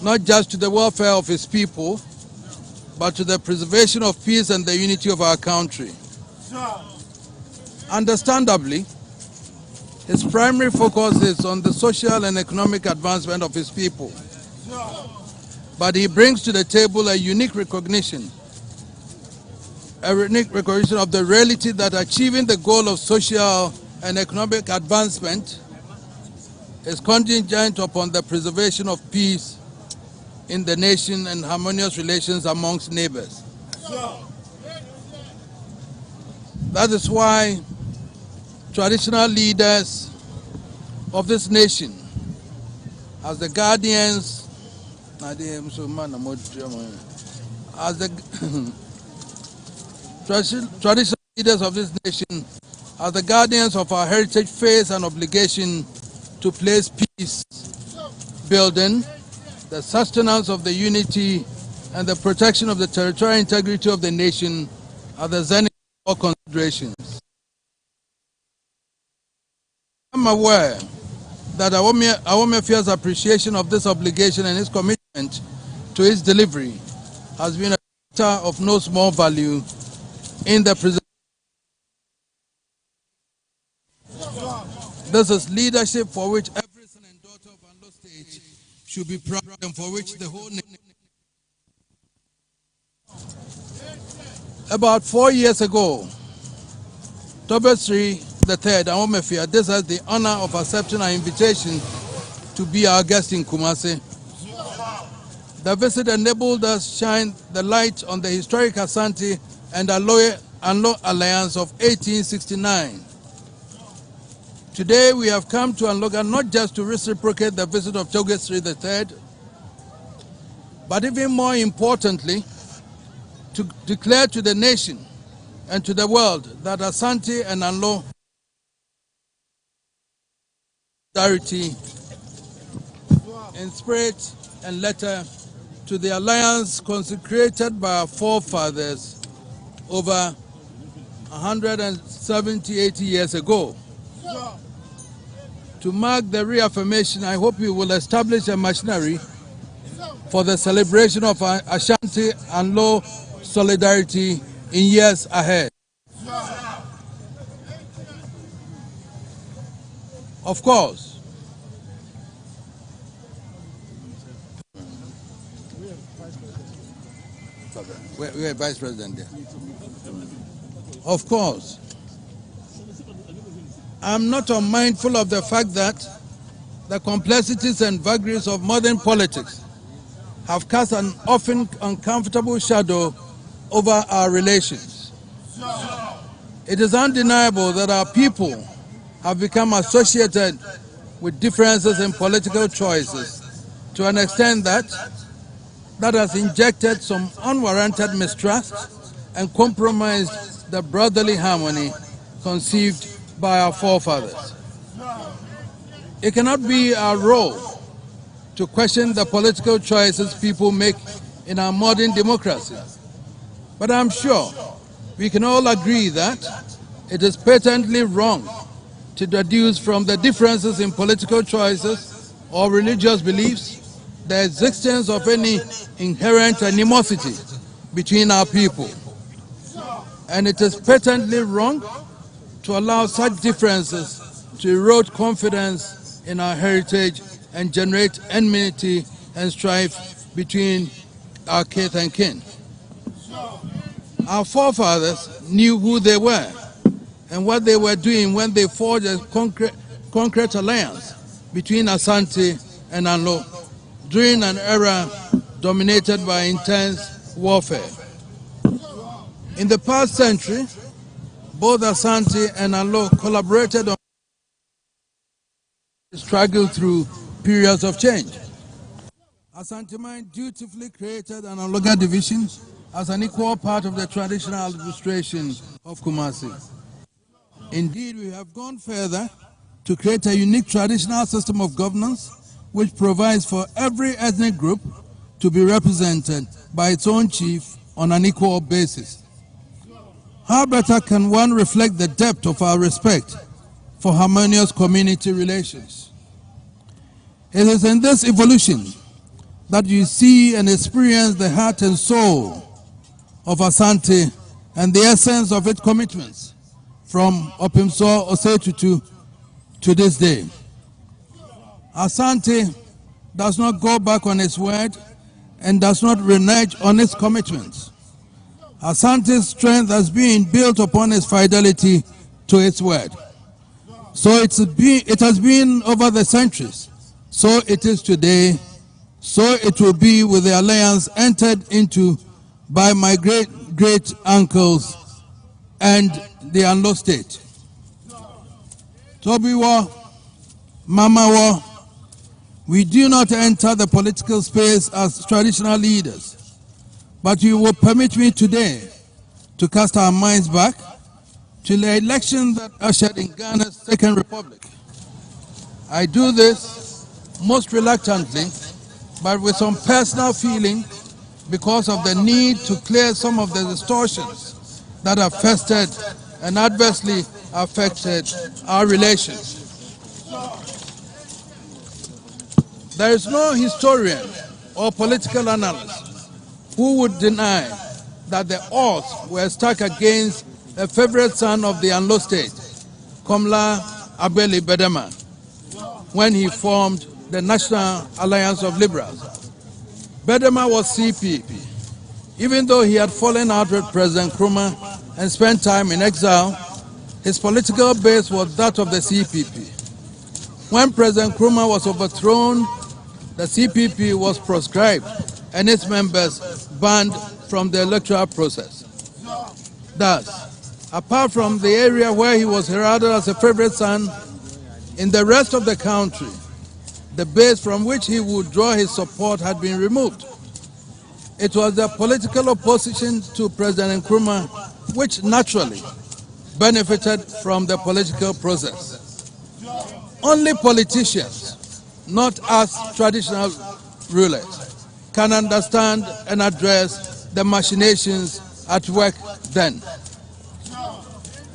not just to the welfare of his people, but to the preservation of peace and the unity of our country. Understandably, his primary focus is on the social and economic advancement of his people. But he brings to the table a unique recognition of the reality that achieving the goal of social and economic advancement is contingent upon the preservation of peace in the nation and harmonious relations amongst neighbors. That is why traditional leaders of this nation, as the guardians, traditional leaders of this nation, are the guardians of our heritage, faith, and obligation to place peace building, the sustenance of the unity, and the protection of the territorial integrity of the nation are the zenith of all considerations. I'm aware that Awomefia's appreciation of this obligation and his commitment to its delivery has been a factor of no small value in the preservation. This is leadership for which every son and daughter of Anlo State should be proud and for which the whole nation. About 4 years ago, Hogbestosto III, Awomefia, this has the honor of accepting our invitation to be our guest in Kumasi. The visit enabled us shine the light on the historic Asante and Aloe Alliance of 1869. Today we have come to Anloga not just to reciprocate the visit of Hogbestosto III, but even more importantly, to declare to the nation and to the world that Asante and Anlo solidarity in spirit and letter to the alliance consecrated by our forefathers over 170-80 years ago. To mark the reaffirmation, I hope we will establish a machinery for the celebration of Ashanti and Law solidarity in years ahead. Of course, we're Vice President there. Of course, I'm not unmindful of the fact that the complexities and vagaries of modern politics have cast an often uncomfortable shadow over our relations. It is undeniable that our people have become associated with differences in political choices to an extent that has injected some unwarranted mistrust and compromised the brotherly harmony conceived by our forefathers. It cannot be our role to question the political choices people make in our modern democracy. But I'm sure we can all agree that it is patently wrong to deduce from the differences in political choices or religious beliefs the existence of any inherent animosity between our people. And it is patently wrong to allow such differences to erode confidence in our heritage and generate enmity and strife between our kith and kin. Our forefathers knew who they were and what they were doing when they forged a concrete alliance between Asante and Anlo during an era dominated by intense warfare. In the past century, both Asante and Anlo collaborated on struggle through periods of change. Asanteman dutifully created an Anloga division as an equal part of the traditional administration of Kumasi. Indeed, we have gone further to create a unique traditional system of governance which provides for every ethnic group to be represented by its own chief on an equal basis. How better can one reflect the depth of our respect for harmonious community relations? It is in this evolution that you see and experience the heart and soul of Asante and the essence of its commitments from Hogbetsotso to this day. Asante does not go back on its word and does not renege on its commitments. Asante's strength has been built upon its fidelity to its word. So it has been over the centuries. So it is today. So it will be with the alliance entered into by my great uncles and the Anlo state. Toby War, Mama War, we do not enter the political space as traditional leaders, but you will permit me today to cast our minds back to the election that ushered in Ghana's Second Republic. I do this most reluctantly, but with some personal feeling because of the need to clear some of the distortions that have festered and adversely affected our relations. There is no historian or political analyst who would deny that the odds were stacked against a favorite son of the Anlo state, Komla Abeli Bedema, when he formed the National Alliance of Liberals. Bedema was CPP. Even though he had fallen out with President Nkrumah and spent time in exile, his political base was that of the CPP. When President Nkrumah was overthrown, the CPP was proscribed and its members banned from the electoral process. Thus, apart from the area where he was heralded as a favorite son, in the rest of the country, the base from which he would draw his support had been removed. It was the political opposition to President Nkrumah which naturally benefited from the political process. Only politicians, not us traditional rulers, can understand and address the machinations at work then.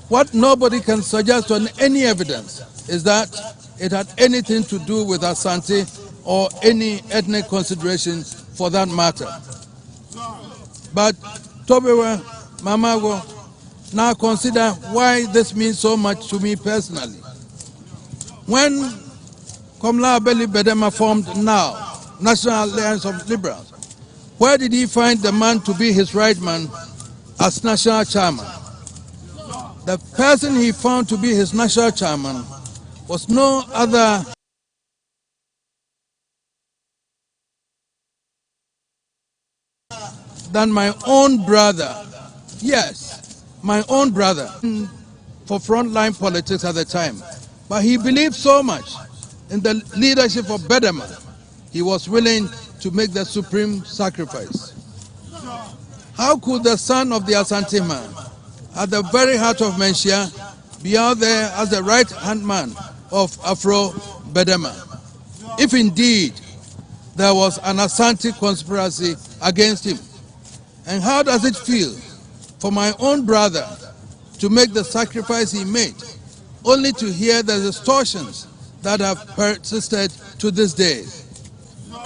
What nobody can suggest on any evidence is that it had anything to do with Asante or any ethnic consideration for that matter. But Tobewa Mamago, now consider why this means so much to me personally. When Komla Abeli Bedema formed NAL, National Alliance of Liberals, where did he find the man to be his right man as national chairman? The person he found to be his national chairman was no other than my own brother. Yes, my own brother for frontline politics at the time. But he believed so much in the leadership of Bedema, he was willing to make the supreme sacrifice. How could the son of the Asanteman, at the very heart of Menchia, be out there as the right-hand man of Afro Bedema, if indeed there was an Asante conspiracy against him? And how does it feel for my own brother to make the sacrifice he made, only to hear the distortions that have persisted to this day?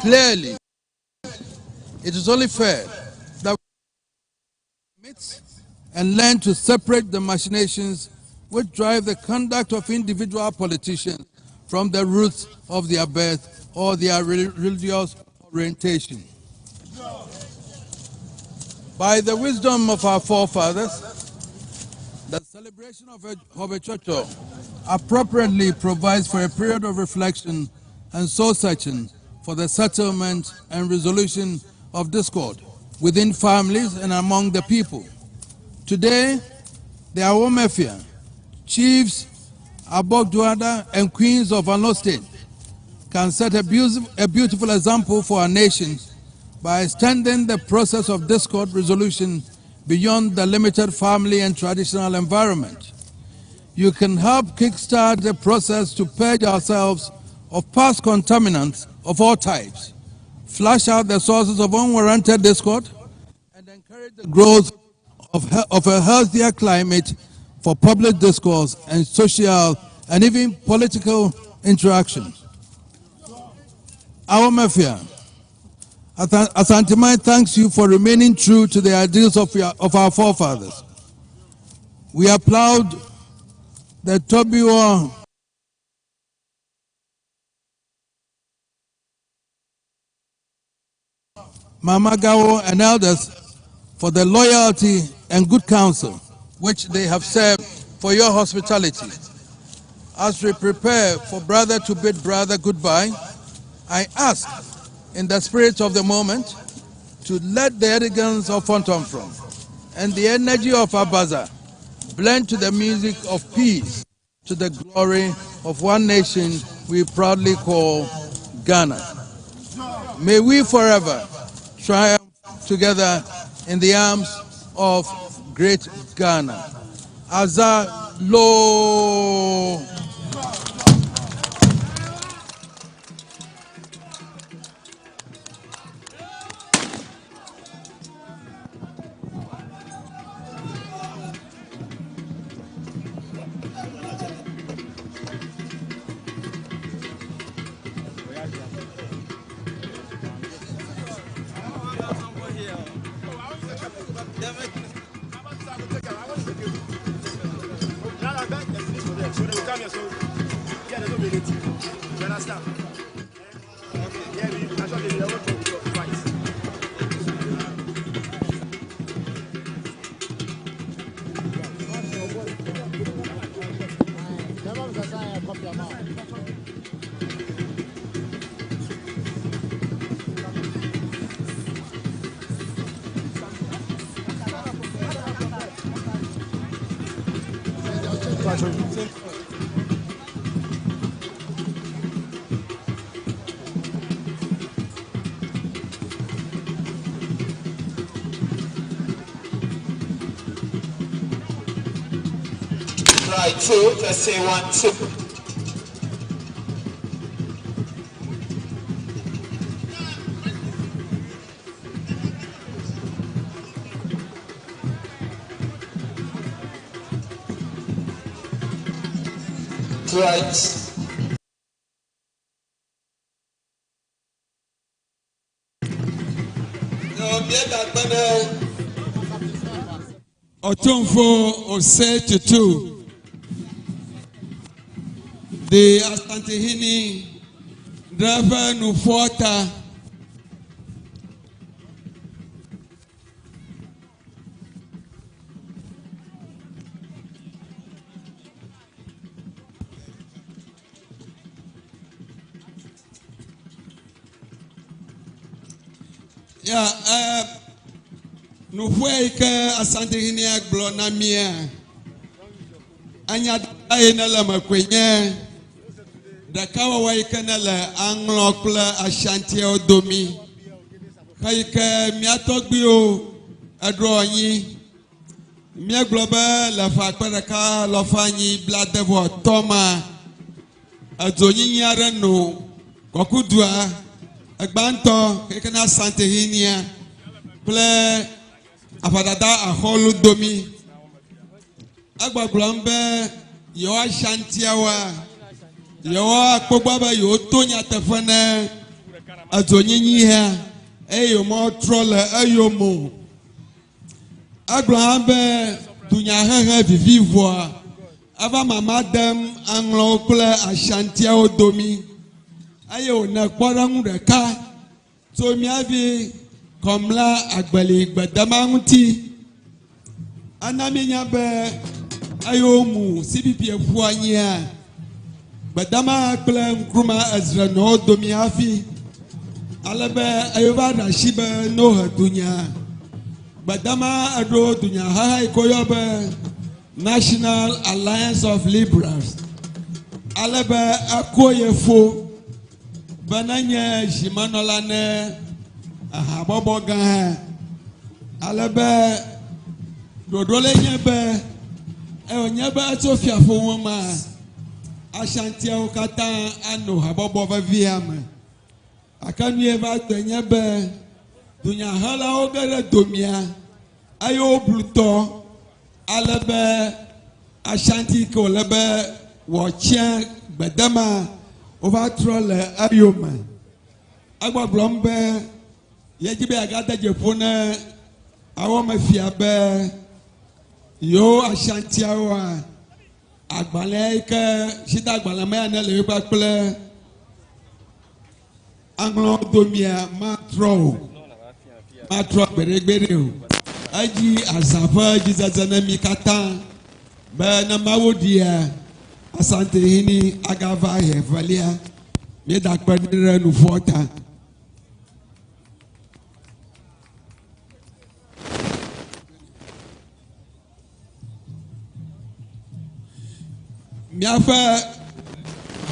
Clearly, it is only fair that we admit and learn to separate the machinations which drive the conduct of individual politicians from the roots of their birth or their religious orientation. By the wisdom of our forefathers, the celebration of Hogbetsotso appropriately provides for a period of reflection and soul-searching for the settlement and resolution of discord within families and among the people. Today, the Awomefia, chiefs, Abogduada, and queens of Ano State can set a beautiful example for our nation by extending the process of discord resolution beyond the limited family and traditional environment. You can help kickstart the process to purge ourselves of past contaminants of all types, flush out the sources of unwarranted discord, and encourage the growth of a healthier climate for public discourse and social and even political interaction. Our Mafia, Asanteman thanks you for remaining true to the ideals of our forefathers. We applaud the Tobiwa Mamagawo and elders for the loyalty and good counsel which they have served for your hospitality. As we prepare for brother to bid brother goodbye, I ask, in the spirit of the moment, to let the elegance of Fontomfrom and the energy of Abaza blend to the music of peace, to the glory of one nation we proudly call Ghana. May we forever triumph together in the arms of great Ghana. Azalo. Try 2, just say 1, 2. Right. Otumfo Ose Tutu, the Asantehene driver Nufuata, Nufuaika Asantehene Aglo Namia, Anya Ayenala Makwenye, Dakawa Waikanala Anglokla Ashanti Odomi, Kaika Miatogbio Adroyi, Mia Global La Fakparaka Lofani Bladevo Toma, Adoni Yarano, Kokudua, Agbanto, Kekana Asantehene, Ple Afadada Aholu Domi, Agbaglombe, Yo Ashantiawa, Yo Akobaba, Yo Tonya Tefane, Adoni here, Ayo Mo Troll, Ayo Mo. Agbaglombe, Dunya Vivivoa, Ava Mamadam, Anglo Kule Ashantiao Domi, Ayo Nakwarang Reka, so Miavi. Komla agbali gbadamanti anaminya be ayomu CBP efuanya gbadama kle nkruma ezra no domi afi alabe ayoba rashibe no hadunya gbadama ado dunya ha ikoyobe National Alliance of Liberals alabe akoyefo bananye jimanolane Bobo gan alebe dodole nyebe onyebe Sofia fo ma Ashanti o kata ano habobo va viam akanu eva nyebe dunya hala o gere domia ayo bluto alebe Ashanti ko lebe wo chen gbedama over troll ayoma agbablombe Yejibe agada jefuna awo mafia be yo Ashanti awa agbale ke sita agbale me na le pa ple anglo domia matro beregbere o aji azafa jizazana mikata be na mawodia Asantehene agava hevalia me da kpadire nu fota. Miafa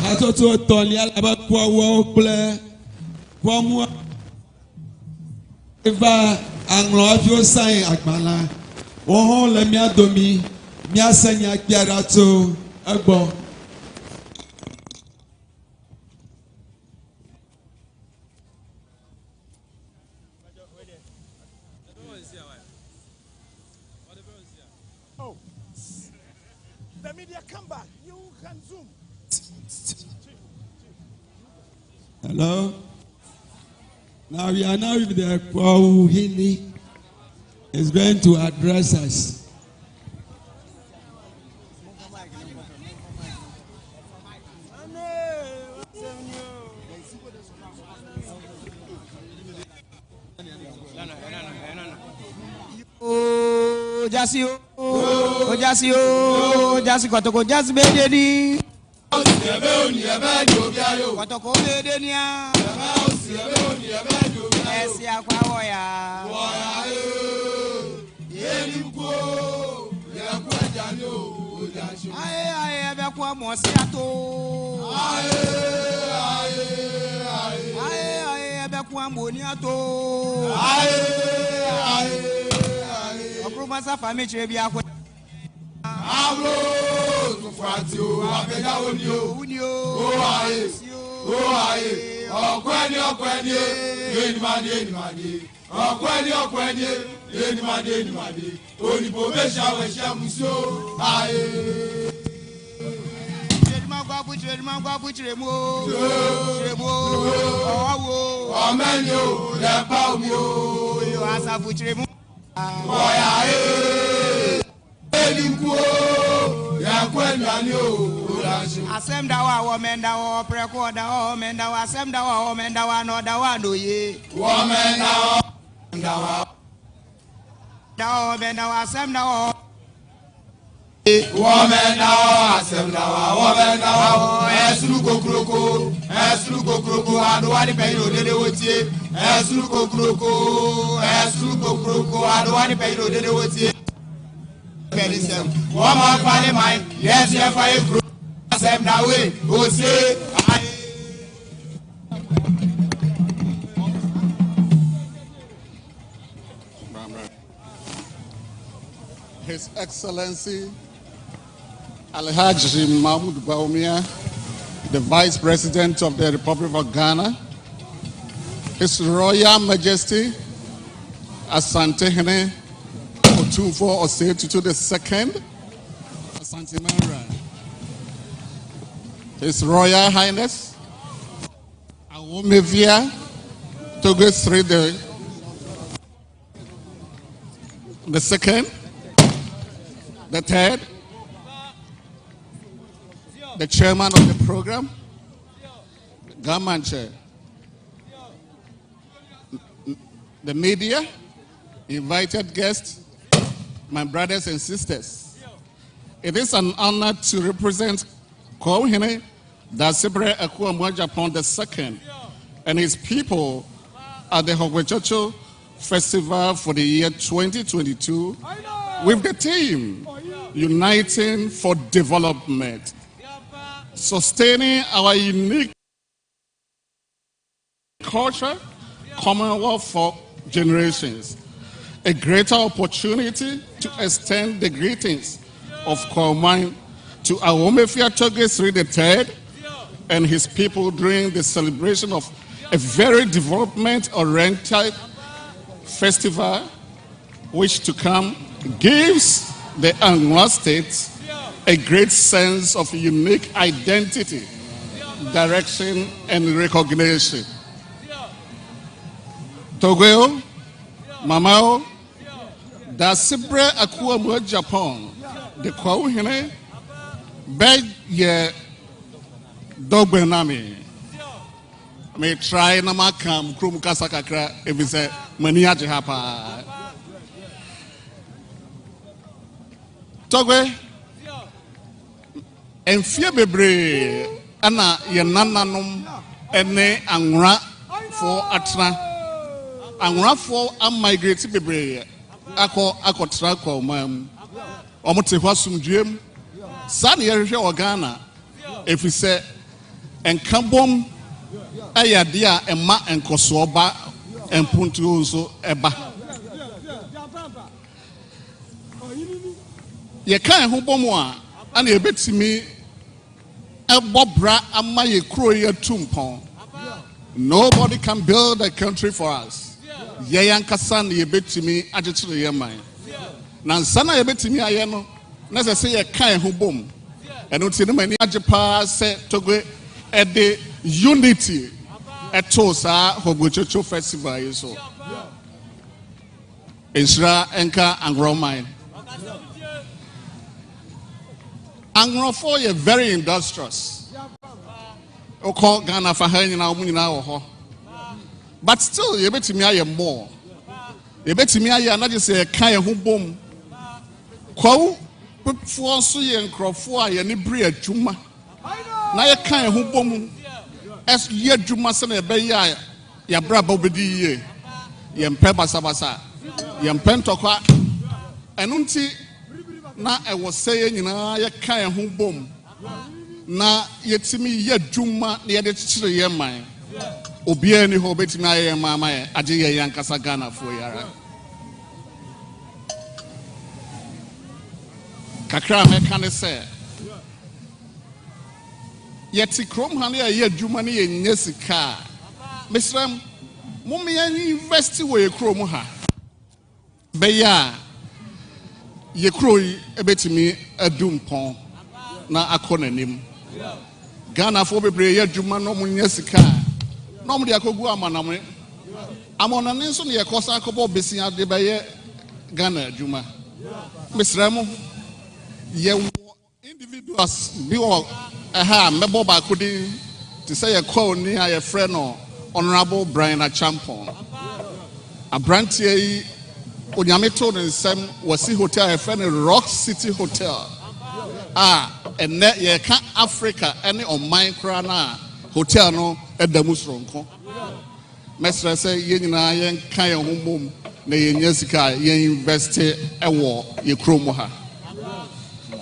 hatoto toli alaba kwa wo kple kwa mu eva anglo afio sai agbala ohon le mia domi mia senya kiara to egbo the media come back. You can zoom. Hello. Now we are now with the Kwauhini is going to address us. Jasi kotoko jasi bedeni kotoko bedeni ya esi akwa woya kwa mosiato. Ebe kwa moniato. Okruma sa fami chebi akwa. Alo, Fatio, Abega Unio. Oh, aye. Okweni, Enimadi. Okweni, Enimadi. Onipo besha wesha musio. Aye. Chedma buchiremo. Omenyo, lepa umio. Yo asa buchiremo. Oya Asem dawa womenda wo preko dawa menda wa asem dawa womenda wa no dawa no ye womenda dawa menda wa asem dawa womenda asem dawa esulu kokroko ado wani peiro dede wotie esulu kokroko ado wani peiro dede wotie woman pale mai yes ye fire group asem na we o say His Excellency Alhaji Mahmoud Bawumia, the Vice President of the Republic of Ghana, His Royal Majesty Asantehene Otufo Osetutu II, Asanteman, His Royal Highness Awomevia Togo III the second, the third, the chairman of the program, government chair, the media, invited guests, my brothers and sisters. It is an honor to represent Asantehene Ekuomo Japan II and his people at the Hogbetsotso Festival for the year 2022 with the theme Uniting for Development, sustaining our unique culture, commonwealth for generations. A greater opportunity to extend the greetings of Kwauman to Awomefia Togesri III and his people during the celebration of a very development-oriented festival which to come gives the Anglo States a great sense of unique identity, direction, and recognition. Togo, Mamao, Dasibre Ekuomo Japan, the Kwauhene, beg ye Dogbenami. May try Namakam, Krum Kasakakra, if it's a Maniaji Hapa. Togwe, and fear bebre, Anna Yananum, ene Angra for Atra. Angra for a migrated bebre, Ako Trako, ma'am. Omotewasum dream, Sunny area or Ghana, if we say, and Kambom, Ayadia, and Ma and Kosoba, and Puntuzo, Eba. Ye can't hobomwa, and you bet to me a bobra and my croya tumpon. Nobody can build a country for us. Yayan Kasan, ye bet to me, agitated your mind. Nansana, ye bet to me, I know, as I say, a kind hobom. And until many Ajapa said to go at the unity at Tosa Hogbetsotso Festival. So, Isra, Enka, and Romine. Angro is very industrious. Ghana for her, but still, you bet me I am more. You bet me I am not just a kind of boom. Quo, put for Suy and Crawford and Ibria Juma. Now a kind of boom as ye Juma Sana Bay, ya brabo bedi, yam Peba Sabasa, yam Pentoka, and unti. Now I was saying, you know, I can't boom. Na yetimi ye dwuma na ye de kyere ye man. Obia ni ho betimi aye mama ye age ye yankasa Ghana fo yara. Kakra meka ne se yeti krom ha na ye dwuma na ye nyesika. Mesram mum ye university we krom ha. Beya ye kroyi ebetimi adumpon na akonanim. Ghana fo bebre ye dwuma no munye sika. No mo de akogu amanam. Amonane so ne ye kosa akobo besia de beye Ghana dwuma. Mesram ye individuals bi o aha mebo ba kodi to say ye call ni aye friend no Honorable Brian Achampon. Abrantie yi onyame to ne nsem wasi hotel a friend Rock City Hotel. And ye ka Africa any on mine krana hotel no edamusronko. Mesra say ye nyina ye kan ye homom na ye nyasika ye invest ewo ye kromo ha.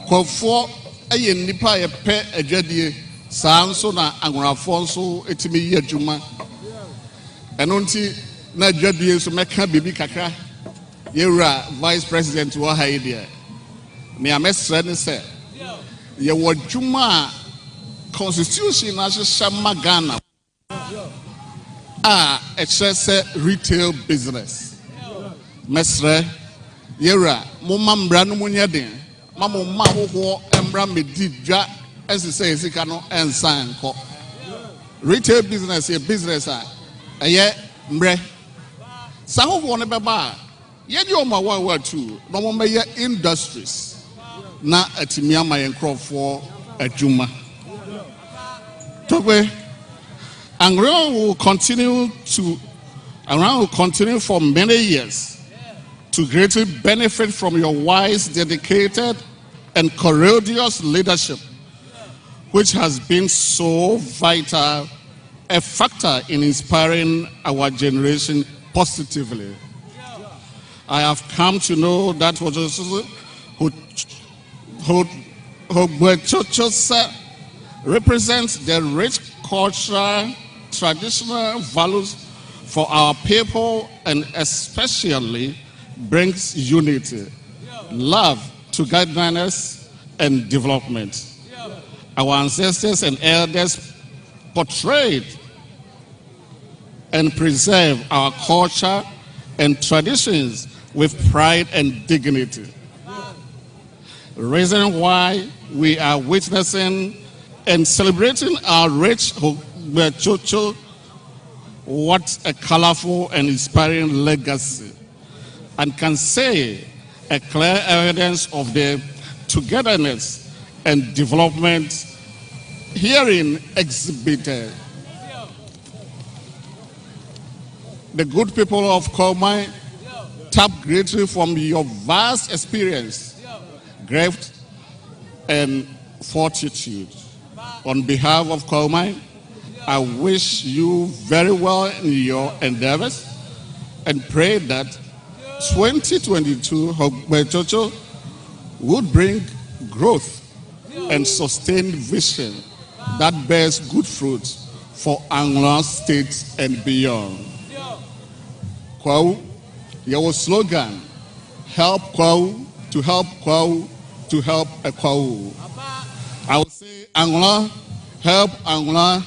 Kofo eye nipa ye pe adwadie saa nso na anwrafo nso etimi ye adwuma. Eno nti na adwadie so meka bibi kakra yewura vice president wa ha ide. Me amesra ne se ye wadwuma constitution na hyehyɛ Ghana ɛkyerɛ retail business. Mesra yewura momma mbra no munyɛ den ma momma hoho mbra medi dwa ɛsesɛ sika no ɛnsan kɔ. Retail business ye business ɛyɛ mbrɛ sa hoho no bɛba yɛde ɔma wa tu na momɛyɛ industries na atimi ama yɛn krɔfoɔ adwuma. Togbe Angron will continue for many years to greatly benefit from your wise, dedicated, and courageous leadership, which has been so vital, a factor in inspiring our generation positively. I have come to know that Hogbetsotso represents the rich cultural, traditional values for our people and especially brings unity, love, togetherness, and development. Our ancestors and elders portrayed and preserve our culture and traditions with pride and dignity. Reason why we are witnessing and celebrating our rich Hogbetsotso. What a colorful and inspiring legacy, and can say a clear evidence of the togetherness and development herein exhibited. The good people of Kumasi tap greatly from your vast experience, graft, and fortitude. On behalf of Kumasi, I wish you very well in your endeavors and pray that 2022 Hogbetsotso would bring growth and sustained vision that bears good fruits for Anglo states and beyond. Kwau, your slogan, help Kwau to help Kwau to help a Kwau. I will say Anglo, help Anglo,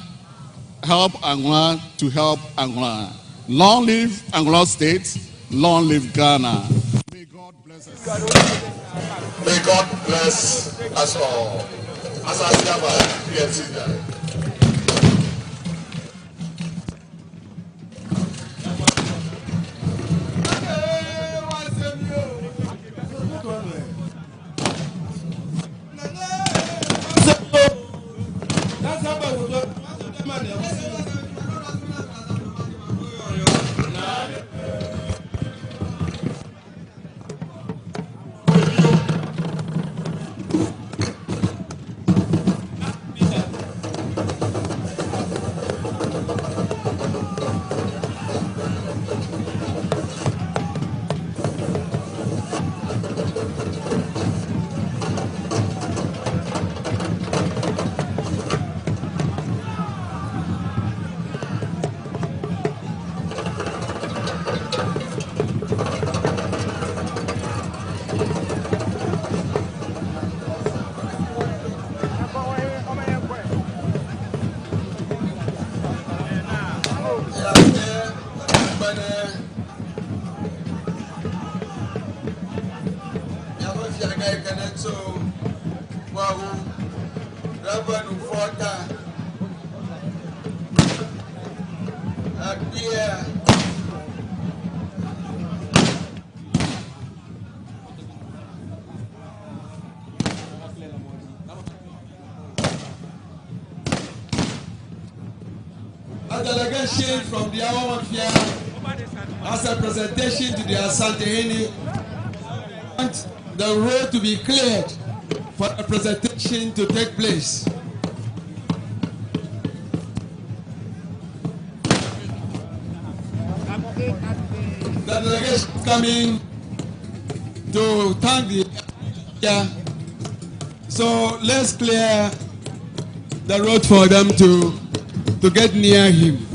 help Anglo to help Anglo. Long live Anglo State, long live Ghana. May God bless us. May God bless us all. Asantehene. A delegation from the Awamafia as a presentation to the Asantehene, want the road to be cleared for the presentation to take place. The delegation coming to thank the so let's clear the road for them to get near him.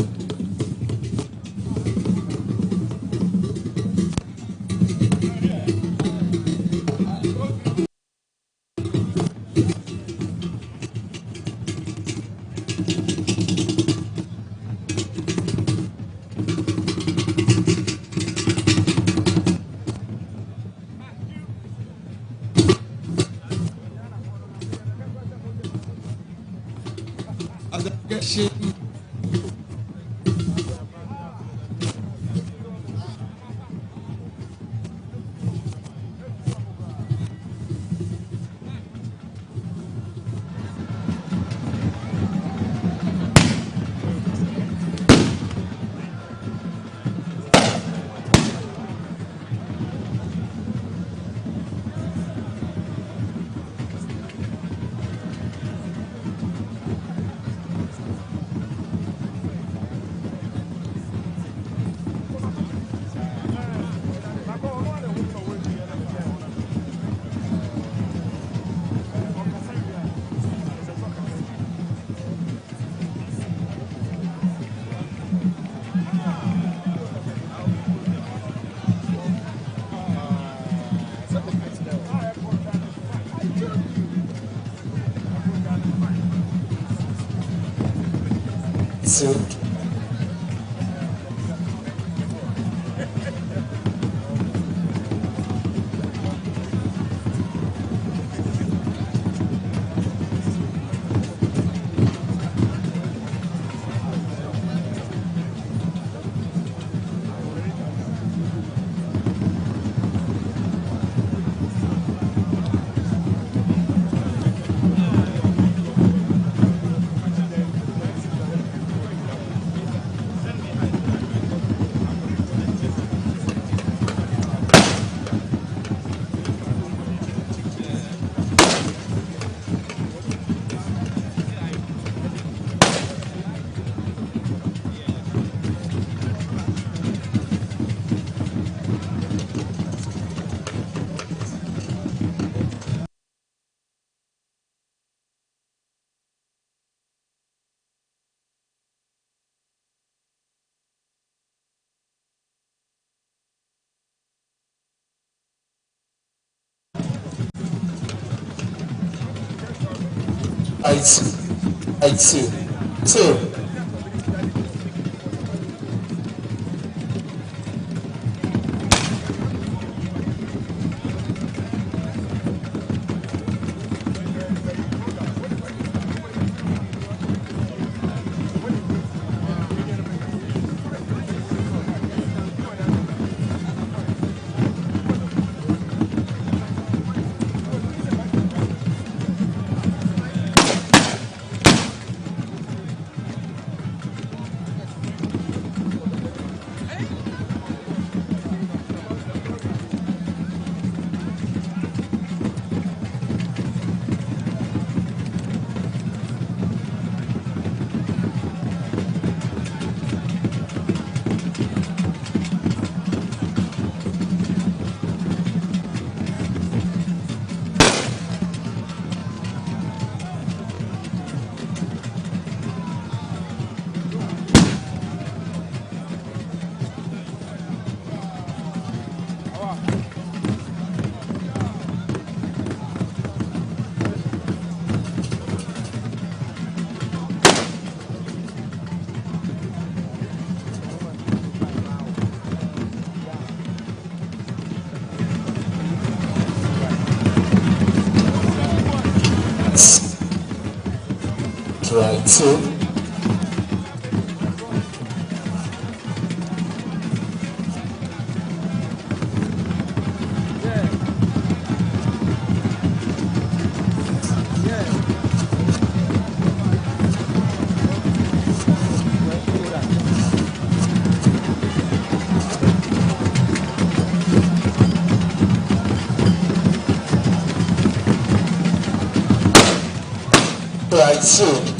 So, I see. So, Try 2.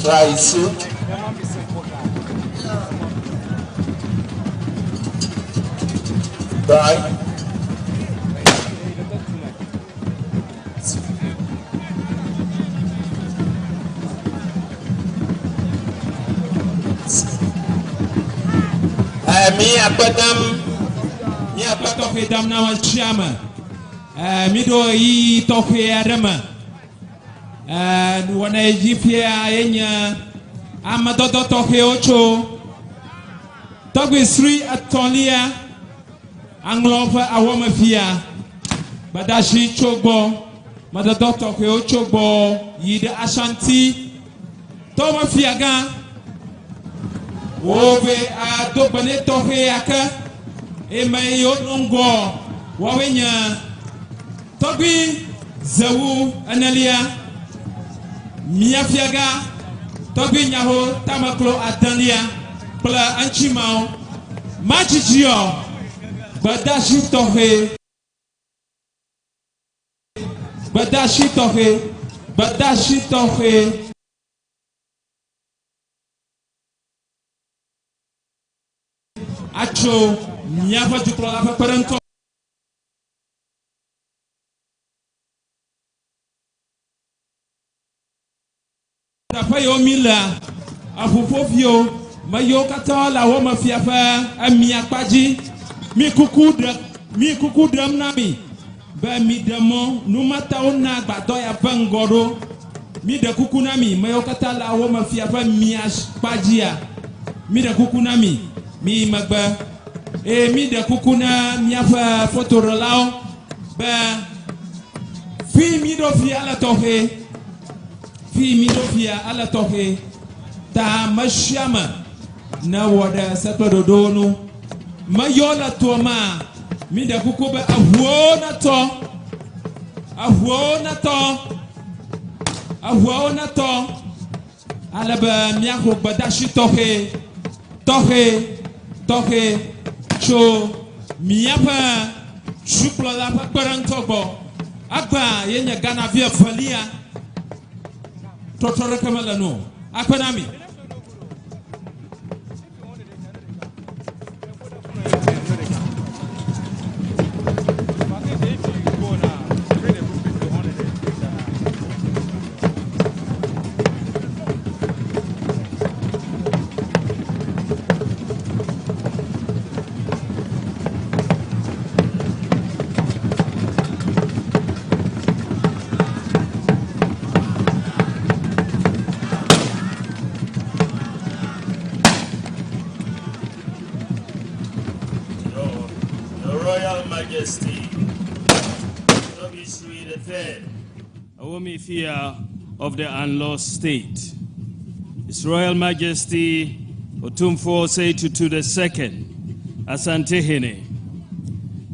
Try two. Try. Me apatokhe dam na wan chama. Mi do yi tokhe adama. Wana Egyptia enya amadodo tokhe ocho. Togwe sri atolia anglofa awomafia. Badashi chogbo. Madodo tokhe ocho bo yide Ashanti. Toma fiaga. Ove a dobane tokhe aka. Emayo nongo. Wawenya. Togwe zawu analia. Miafiaga, Tobi Nyaho, Tamaklo Atania, Pla Anchimao, Machijio, Badashi Tohe, Badashi Tohe, Badashi Tohe, Acho, Miafa Jukla Paranto. Tapayo mila afufofio mayo kata la woma fiafa amia kwaji mi kuku dram nami ba mi demo numata ona gbado ya bangoro mi de kuku nami mayo kata la woma fiafa mia kwajia mi de kuku nami mi magba mi de kuku na miafa fotorolao ba fi mi do fi ala tohe fi midofia ala tohe ta mashama na wada satododonu mayola toma mida kukuba ahuona to ala ba miako badashi tohe cho miapa chupla la parantobo agba yenya Ghana via falia Totore kamala no. Akwanami. Of the unlost state. His Royal Majesty Otumfuo Osei-Tutu II, Asantehene.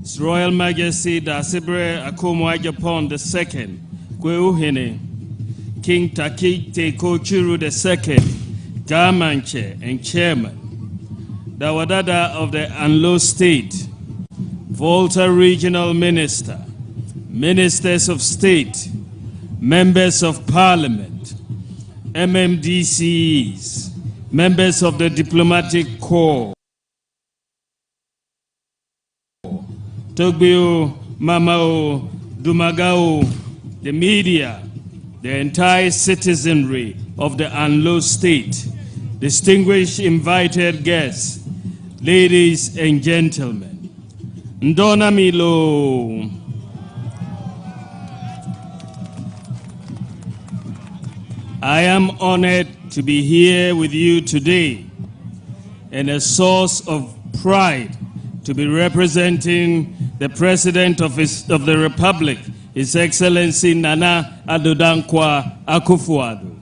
His Royal Majesty Dasibre Akomo-Ajapon II, Kweuhene. King Takite Kochuru II, Gamanche and Chairman. The Wadada of the unlost state, Volta Regional Minister, Ministers of State, Members of Parliament, MMDCs, members of the Diplomatic Corps, Togbio, Mamao, Dumagao, the media, the entire citizenry of the unlost state, distinguished invited guests, ladies and gentlemen, Ndona Milo. I am honored to be here with you today and a source of pride to be representing the President of the Republic, His Excellency Nana Addo Dankwa Akufo-Addo.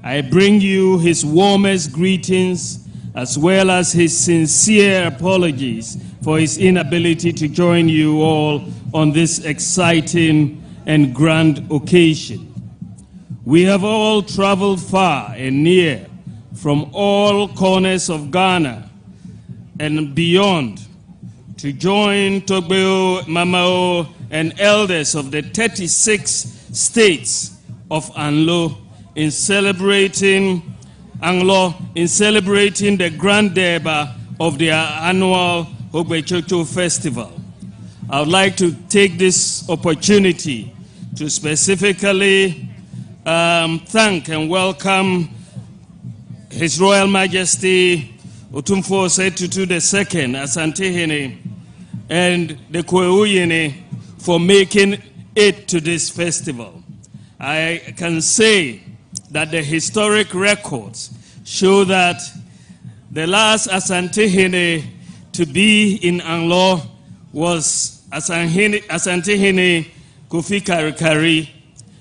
I bring you his warmest greetings as well as his sincere apologies for his inability to join you all on this exciting and grand occasion. We have all traveled far and near from all corners of Ghana and beyond to join Togbeo, Mamao, and elders of the 36 states of Anglo in celebrating the Grand Durbar of their annual Hogbetsotso festival. I would like to take this opportunity to specifically thank and welcome His Royal Majesty Otumfuo-Osei Tutu II, Asantehene, and the Kweuyene for making it to this festival. I can say that the historic records show that the last Asantehene to be in Anglo was Asantehene Kofi Karikari,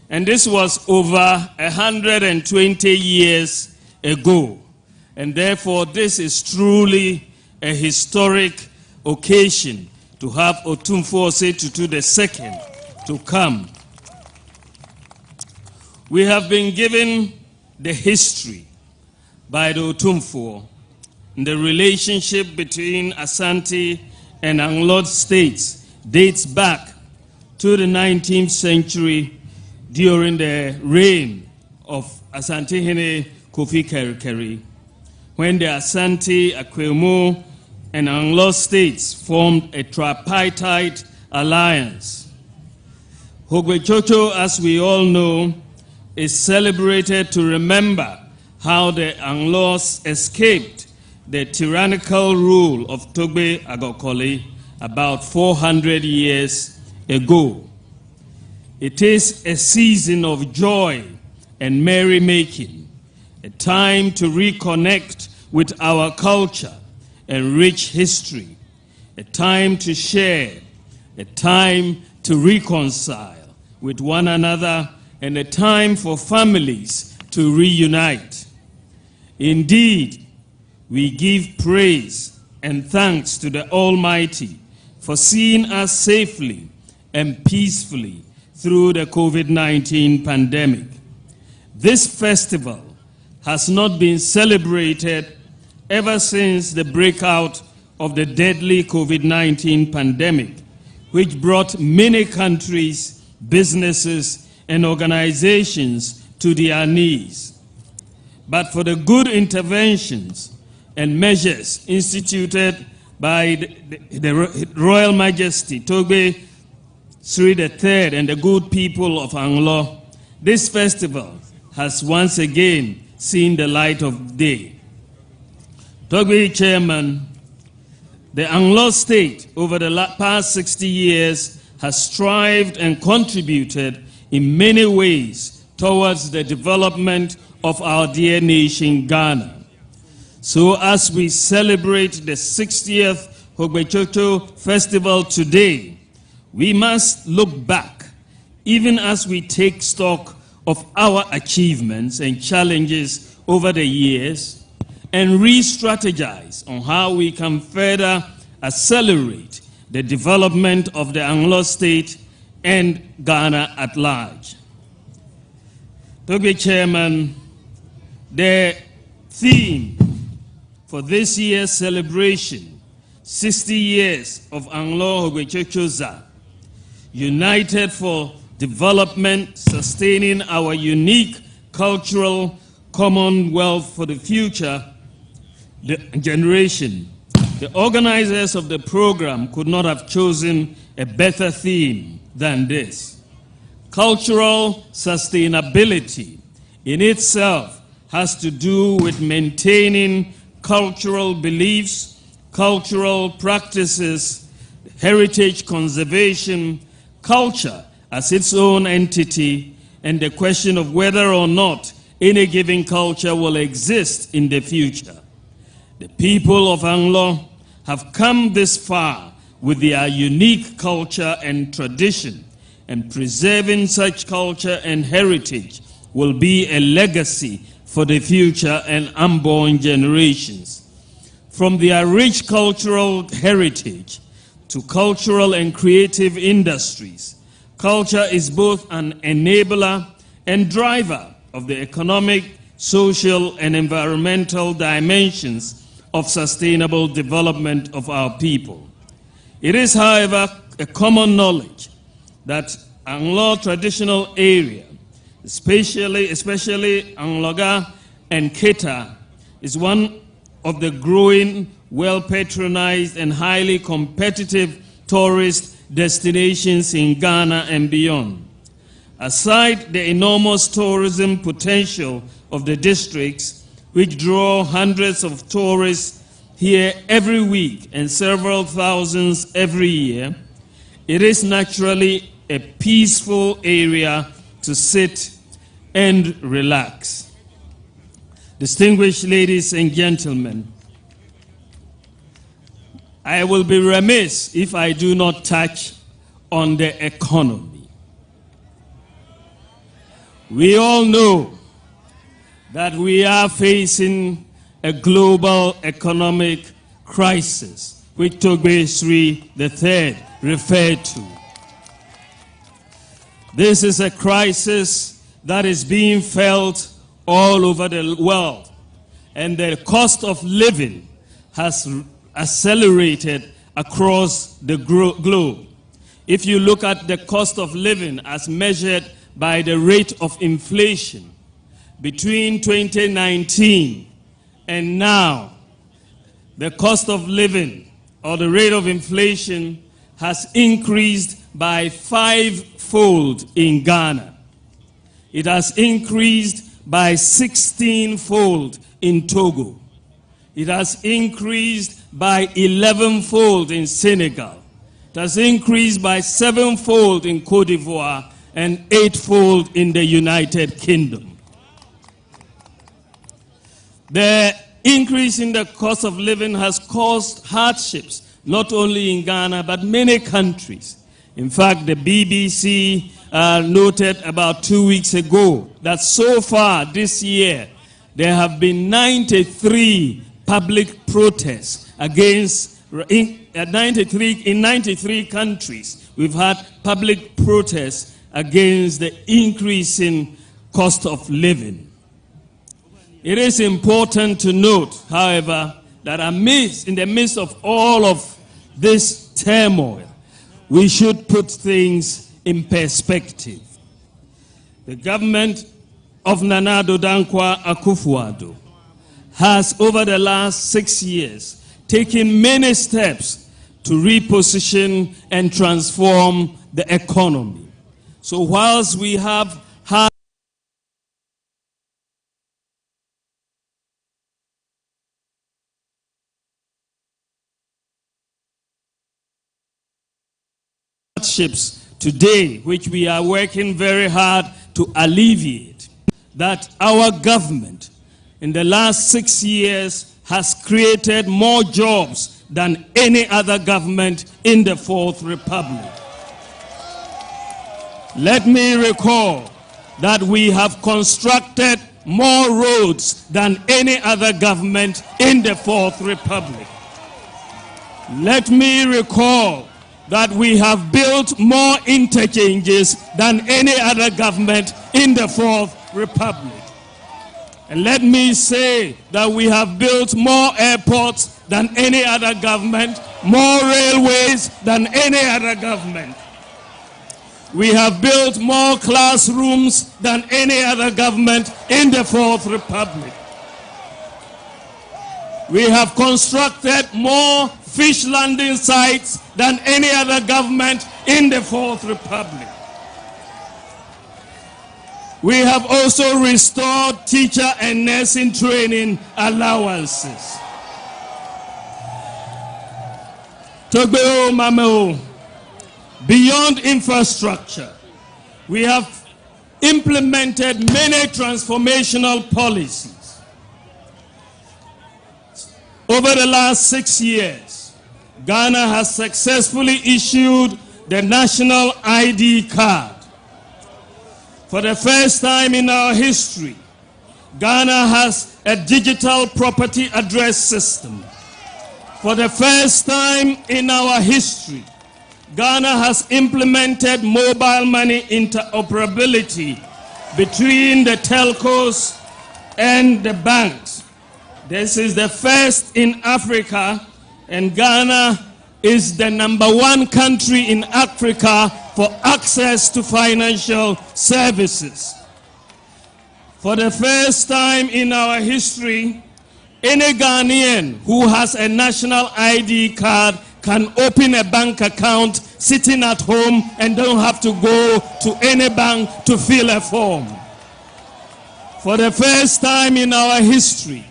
and this was over 120 years ago. And therefore, this is truly a historic occasion to have Otumfuo-Osei Tutu II to come. We have been given the history by the Otumfuo. The relationship between Asante and Anglo states dates back to the 19th century during the reign of Asantehene Kofi Karikari, when the Asante, Akwemu, and Anglo states formed a tripartite alliance. Hogbetsotso, as we all know, is celebrated to remember how the Anglos escaped the tyrannical rule of Togbe Agokoli about 400 years ago. It is a season of joy and merrymaking, a time to reconnect with our culture and rich history, a time to share, a time to reconcile with one another, and a time for families to reunite. Indeed, we give praise and thanks to the Almighty for seeing us safely and peacefully through the COVID-19 pandemic. This festival has not been celebrated ever since the breakout of the deadly COVID-19 pandemic, which brought many countries, businesses, and organizations to their knees. But for the good interventions and measures instituted by the Royal Majesty Togbe Sri III and the good people of Anglo, this festival has once again seen the light of day. Togbe Chairman, the Anglo state over the past 60 years has strived and contributed in many ways towards the development of our dear nation, Ghana. So as we celebrate the 60th Hogbetsotso Festival today, we must look back, even as we take stock of our achievements and challenges over the years, and re-strategize on how we can further accelerate the development of the Anglo state and Ghana at large. Togbe Chairman, the theme for this year's celebration, 60 years of Anglo Hogbetsotso, united for development, sustaining our unique cultural commonwealth for the future generation. The organizers of the program could not have chosen a better theme than this. Cultural sustainability in itself has to do with maintaining cultural beliefs, cultural practices, heritage conservation, culture as its own entity, and the question of whether or not any given culture will exist in the future. The people of Anglo have come this far with their unique culture and tradition, and preserving such culture and heritage will be a legacy for the future and unborn generations. From their rich cultural heritage to cultural and creative industries, culture is both an enabler and driver of the economic, social, and environmental dimensions of sustainable development of our people. It is, however, a common knowledge that Anglo traditional area, especially Angloga and Keta, is one of the growing, well-patronized, and highly competitive tourist destinations in Ghana and beyond. Aside the enormous tourism potential of the districts, which draw hundreds of tourists here every week and several thousands every year, it is naturally a peaceful area to sit and relax. Distinguished ladies and gentlemen, I will be remiss if I do not touch on the economy. We all know that we are facing a global economic crisis, which Togbe Sri III referred to. This is a crisis that is being felt all over the world, and the cost of living has accelerated across the globe. If you look at the cost of living as measured by the rate of inflation between 2019 and now, the cost of living or the rate of inflation has increased by 5-fold in Ghana. It has increased by 16-fold in Togo. It has increased by 11-fold in Senegal. It has increased by 7-fold in Cote d'Ivoire and 8-fold in the United Kingdom. The increase in the cost of living has caused hardships, not only in Ghana, but many countries. In fact, the BBC noted about 2 weeks ago that so far this year, there have been 93 public protests against, in 93 countries, we've had public protests against the increasing cost of living. It is important to note, however, that in the midst of all of this turmoil, we should put things in perspective. The government of Nana Addo Dankwa Akufo-Addo has, over the last 6 years, taken many steps to reposition and transform the economy. So whilst we have had hardships today, which we are working very hard to alleviate, that our government in the last 6 years has created more jobs than any other government in the Fourth Republic. Let me recall that we have constructed more roads than any other government in the Fourth Republic. Let me recall that we have built more interchanges than any other government in the Fourth Republic. And let me say that we have built more airports than any other government, more railways than any other government. We have built more classrooms than any other government in the Fourth Republic. We have constructed more fish landing sites than any other government in the Fourth Republic. We have also restored teacher and nursing training allowances. Togbeo Mameo, beyond infrastructure, we have implemented many transformational policies. Over the last 6 years, Ghana has successfully issued the national ID card. For the first time in our history, Ghana has a digital property address system. For the first time in our history, Ghana has implemented mobile money interoperability between the telcos and the banks. This is the first in Africa, and Ghana is the #1 country in Africa for access to financial services. For the first time in our history, any Ghanaian who has a national ID card can open a bank account sitting at home and don't have to go to any bank to fill a form. For the first time in our history,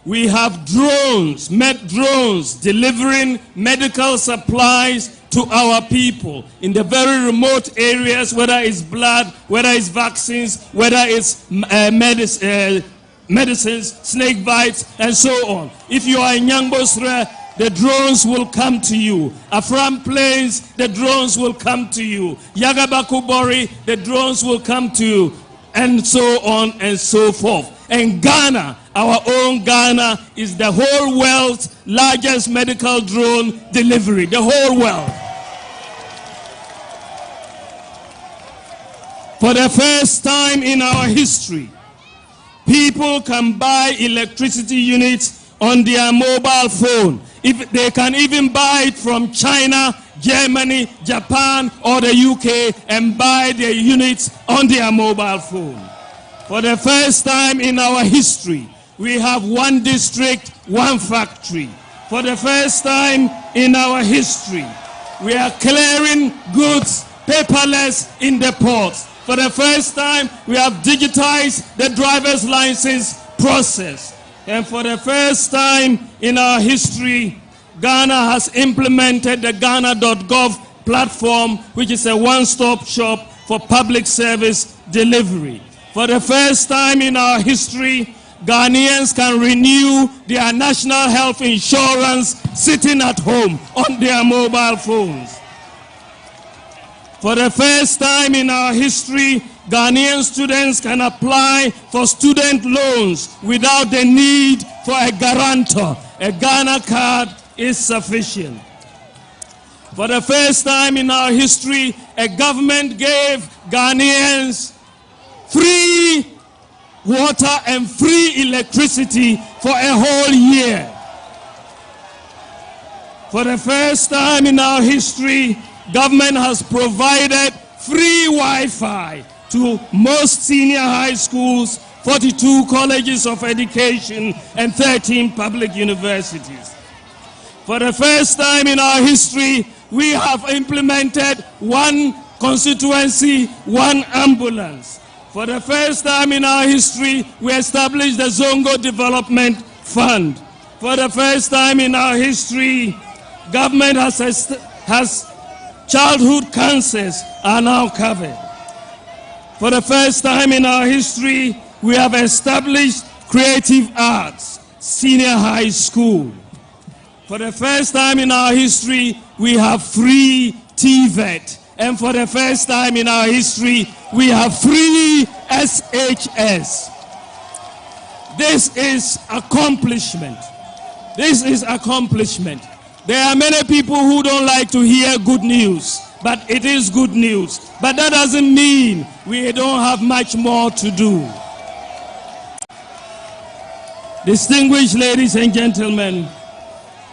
we have drones delivering medical supplies to our people in the very remote areas, whether it's blood, whether it's vaccines, whether it's medicines, snake bites, and so on. If you are in Yangbosre, the drones will come to you. Afram Plains, the drones will come to you. Yagabakubori, the drones will come to you, and so on and so forth. And Ghana, our own Ghana, is the whole world's largest medical drone delivery, the whole world. For the first time in our history, people can buy electricity units on their mobile phone. If they can even buy it from China, Germany, Japan, or the UK and buy their units on their mobile phone. For the first time in our history, we have one district, one factory. For the first time in our history, we are clearing goods paperless in the ports. For the first time, we have digitized the driver's license process. And for the first time in our history, Ghana has implemented the Ghana.gov platform, which is a one-stop shop for public service delivery. For the first time in our history, Ghanaians can renew their national health insurance sitting at home on their mobile phones. For the first time in our history, Ghanaian students can apply for student loans without the need for a guarantor. A Ghana card is sufficient. For the first time in our history, a government gave Ghanaians free water and free electricity for a whole year. For the first time in our history, government has provided free Wi-Fi to most senior high schools, 42 colleges of education, and 13 public universities. For the first time in our history, we have implemented one constituency, one ambulance. For the first time in our history, we established the Zongo Development Fund. For the first time in our history, government has childhood cancers are now covered. For the first time in our history, we have established Creative Arts Senior High School. For the first time in our history, we have free TVET. And for the first time in our history, we have free SHS. This is accomplishment. This is accomplishment. There are many people who don't like to hear good news, but it is good news. But that doesn't mean we don't have much more to do. Distinguished ladies and gentlemen,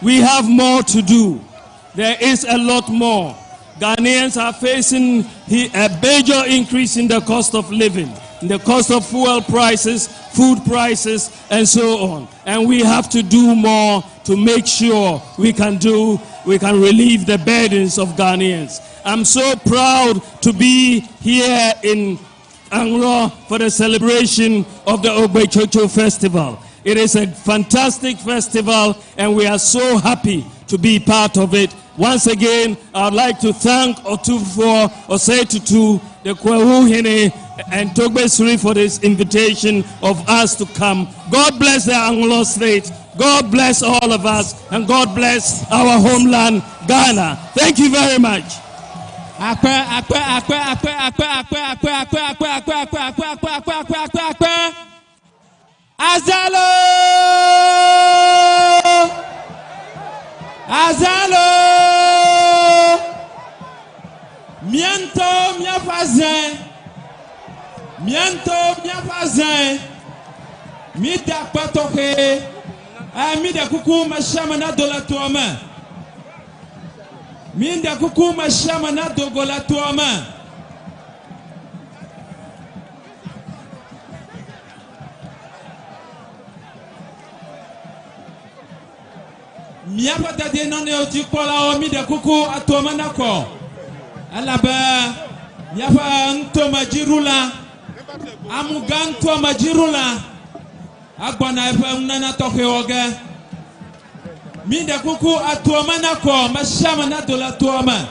we have more to do. There is a lot more. Ghanaians are facing a major increase in the cost of living, in the cost of fuel prices, food prices, and so on. And we have to do more to make sure we can relieve the burdens of Ghanaians. I'm so proud to be here in Anglo for the celebration of the Hogbetsotso festival. It is a fantastic festival, and we are so happy to be part of it. Once again, I'd like to thank Otufo Osetutu, the Kwewuhene, and Hogbestri for this invitation of us to come. God bless the Anglo State. God bless all of us, and God bless our homeland, Ghana. Thank you very much. Azalo! Azalo! Miento mia fazin. Miento mia fazin. Mi da patoke. Mi da kuku mashama na dola tuama. Mi da kuku mashama na dogola tuama. Miapa tade nane otikola o mi da kuku atuama nako. Alaba miapa ntoma jirula. Amuganto majirula. Agbana efe unana toke oge. Minda kuku atuama nako mashama na dola tuama.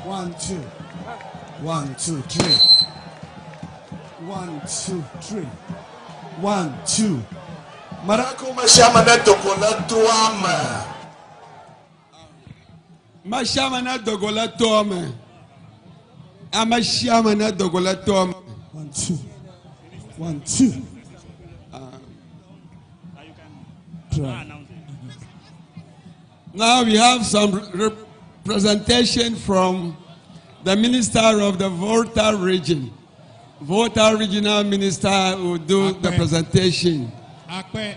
One, two. 1, 2, 3. 1, 2, 3. 1, 2. Maraku mashama na dogola tuama. Mashama na dogola tuama. Amashama na dogola tuama. 1, 2. 1, 2. Now we have some representation from the Minister of the Volta region. Volta regional minister will do the presentation. Akwe.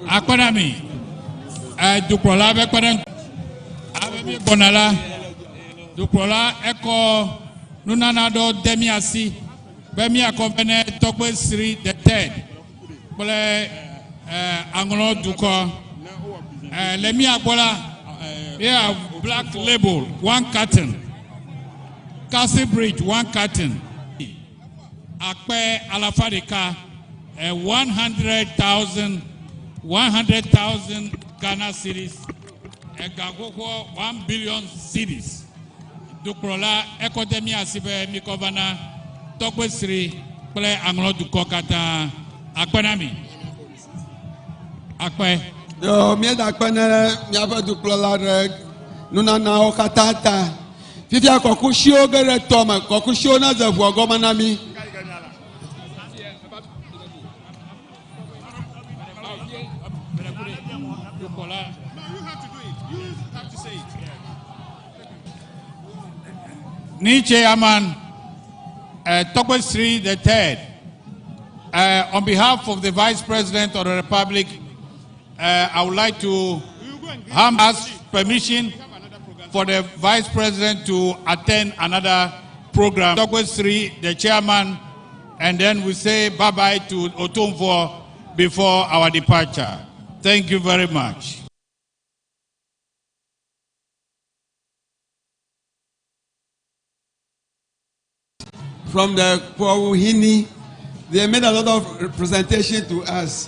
Akwenami. Duprola bekwadan. Abemi bonala. Duprola eko nunanado demiasi. Bemi accompany Tokwe Sri the third. Bole Anglo Duko. Let me abola. Here black label 1 carton. Castle Bridge 1 carton. Akpe Alafadika 100,000 Ghana cedis. Gagoko 1 billion cedis. Dukrola Ekodemi Asibe Mikovana Tokwe Sri Play Anglo Dukokata Akpenami. Akpe. Yo, mieda akpenere miaba dukrola re nunana okatata. Fifia kokushio gere toma kokushio na zevu agoma nami. Niche Aman Tokwe Sri the third. On behalf of the Vice President of the Republic, I would like to ask permission for the Vice President to attend another program. Tokwe Sri, the chairman, and then we say bye-bye to Otumfo before our departure. Thank you very much. From the Kwauhini, they made a lot of representation to us,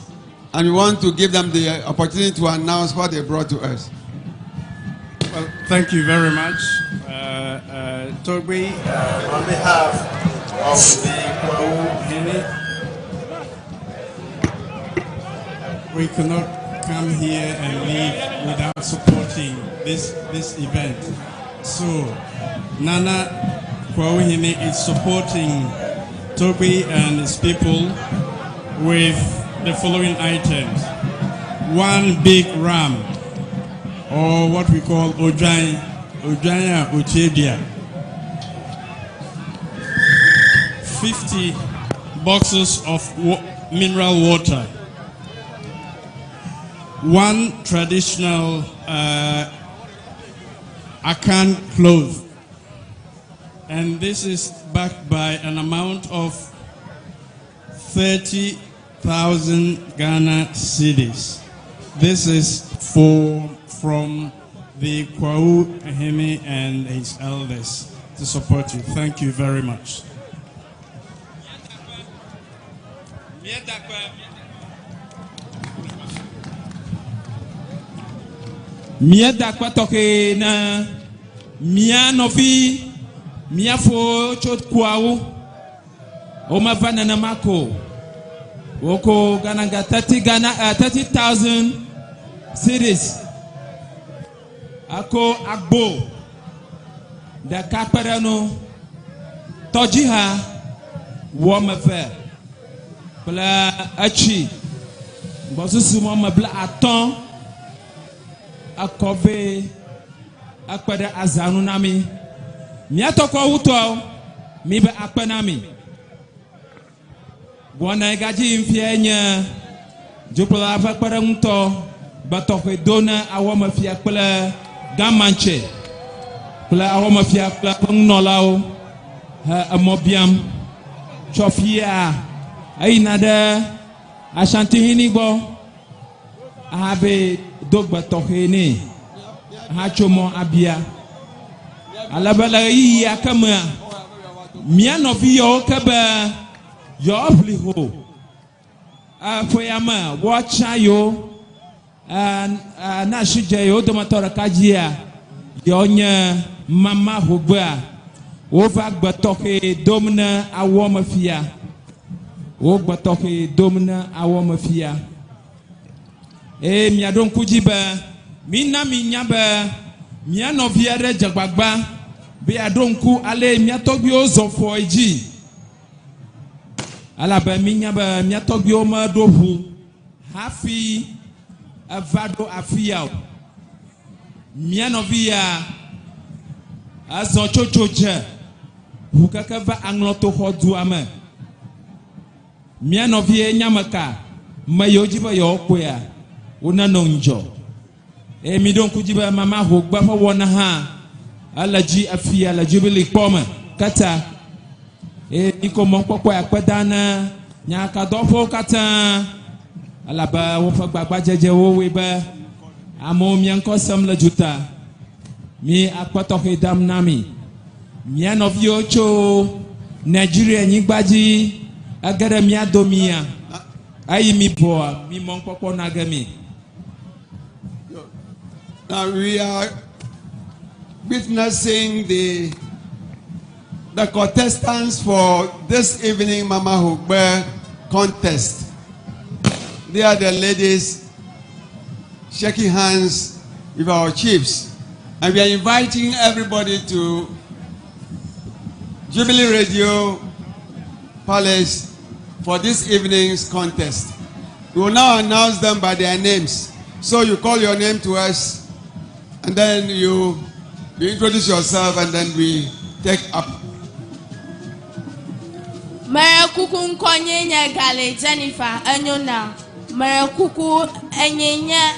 and we want to give them the opportunity to announce what they brought to us. Well, thank you very much, Toby. On behalf of the Kwauhini, we cannot come here and leave without supporting this event. So, Nana Kwauhini is supporting Toby and his people with the following items. 1 big ram, or what we call Ojaya Uchedia. 50 boxes of mineral water. 1 traditional Akan cloth. And this is backed by an amount of 30,000 Ghana cedis. This is from the Asantehene and his elders to support you. Thank you very much. Mia dakwa toke na mia novi mia fo chot kwao o mavana na mako woko gananga 30,000 cedis ako agbo da kaperano tojiha wo mafe bla achi bosusu mo mabla aton akove akpada azanu nami miatoko wuto mi be akpanami bona gaji mfienya jupla fa akpada muto batoke dona awoma fi akpla gamanche pla awoma fi akpla nolao ha amobiam chofia aina da Asantehene bo abe dogba tohene hachomo abia alabala yi akama mia novi yo kaba yo obliho afoyama watcha yo na shuje yo domatora kajia yo nya mama hogba ova gbatoke domna awomafia o gbatoke domna awomafia mia don kujiba mina minya ba mia no viere jagbagba be adonku ale mia togbi ozofo eji ala ba minya ba mia togbi o ma dohu hafi avado afia mia no via azon chochoje hukaka va angloto hodu ama mia no vie nyamaka mayoji ba yo koya una nonjo mi don kujiba mama hogba fa wona ha alaji afia ala jubili kpoma kata iko mo popo akpadana nya ka dofo kata alaba wo fa gbagba jeje wo we ba amo mi anko sam la juta mi akpato hedam nami mi anovio cho Nigeria nyigbaji agara mi adomia ayi mi boa mi mon popo nagami. Now we are witnessing the contestants for this evening Mama Hogbe contest. They are the ladies shaking hands with our chiefs. And we are inviting everybody to Jubilee Radio Palace for this evening's contest. We will now announce them by their names. So you call your name to us, and then you introduce yourself, and then we take up. Marakuku nkonyenya gale Jennifer Anyona. Marakuku enyenya.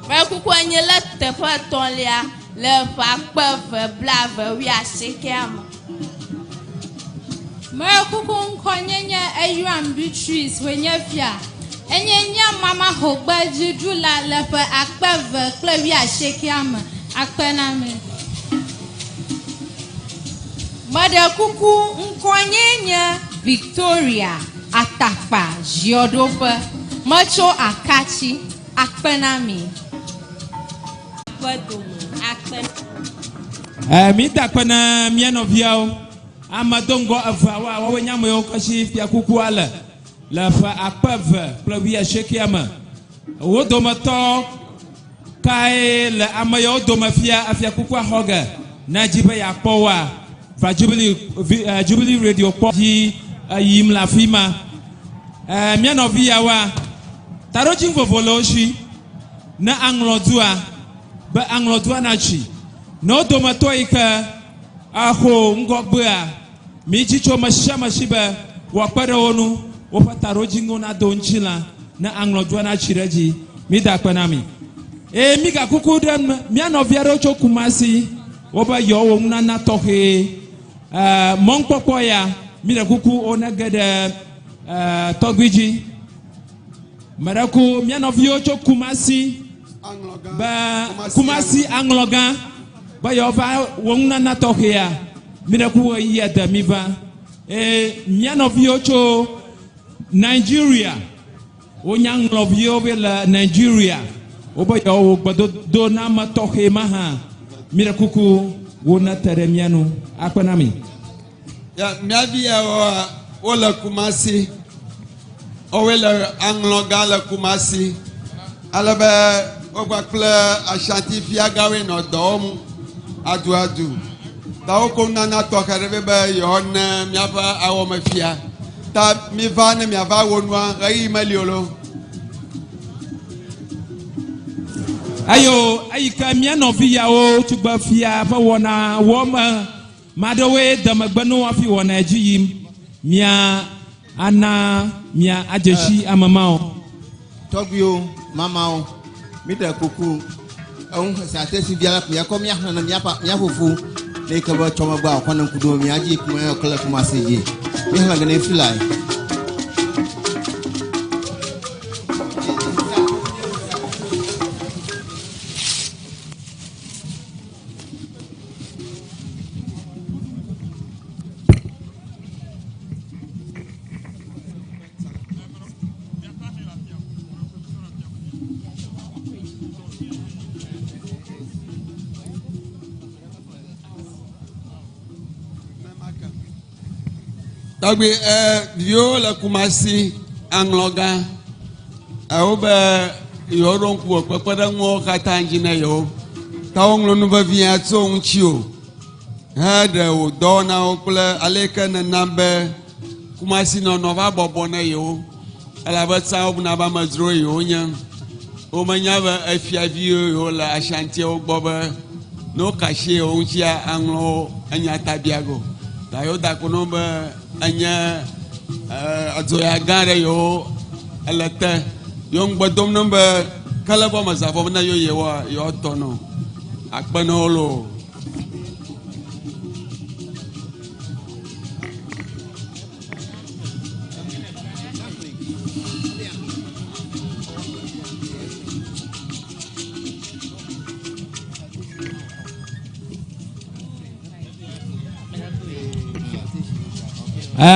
Marakuku enyela tefa tonlia le fa peve blave wi asikeam. Marakuku nkonyenya eyuam Beatrice wenyefia. Enyenya Mama Hogbe jidula le fa akpeve kle wi asikeam akpename. Madakuku nkonyenya Victoria Atafa Jiodofa Macho Akachi Akpenami mi takpana miano viao amadongo avawa wanyamo yo kashi fia kuku ala la fa akpeve plawia shekiama wodomato kai la amayo domafia afia kuku hoga najiba ya powa va Jubilee Radio Poji yim la fima miano viawa taroji vovoloshi na anglodua ba anglodua na chi no domato ika aho ngogbea miji choma shama shiba wakpara onu wopataroji ngona donchila na anglodua na chireji mida kwanami miga kuku dem miano viaro cho Kumasi oba yo nana tohe monkpokpo ya mire kuku onagede togwiji maraku mianovio cho Kumasi ba Kumasi Anglogan ba yo ba nana tohe ya mire ku yeda miva mianovio cho Nigeria onyanglovio bela Nigeria oba yo gbado do na matohe maha mira kuku wona teremianu akwanami ya miabi wala Kumasi owela Angloga la Kumasi alaba ogbakla Ashanti fiagawe no dom adu ta oko nana tokarebe ba yona miaba awomafia ta mi va na mi ava wonwa rai maliolo ayo ayika mia novia o tugba fia fa wona woma madowe damagbano afi wona ajiyim mia ana mia ajeshi amamao togio mamao mita kuku on sa tesi biala mia ko mia na mia fufu le ka ba choma ba ko nan kudo mia ji kuma kala kuma seji mi hala gane filai Tagbe yo la Kumasi Angloga aoba yo ronku pepada ngo katanji na yo taong lo no via so unchio hada o dona o kula aleka na nambe Kumasi no va bobo na yo ala ba sa obna ba mazro yo nya o manyava afia vio yo la Ashanti o boba no kashe o unchia Anglo anya tabiago da yo da konomba anya azoya gare yo alata yong badom number kala ba mazafo na yo yewa yo tono akpanolo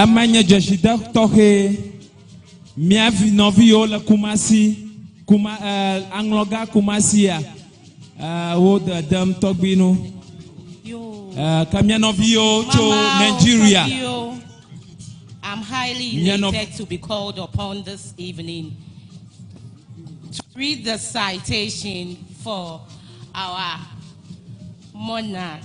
manya jashida tohe miavi novio la Kumasi Angloga Kumasi ya wo the dam togbino kamia novio cho Nigeria. I'm highly elated to be called upon this evening to read the citation for our monarch.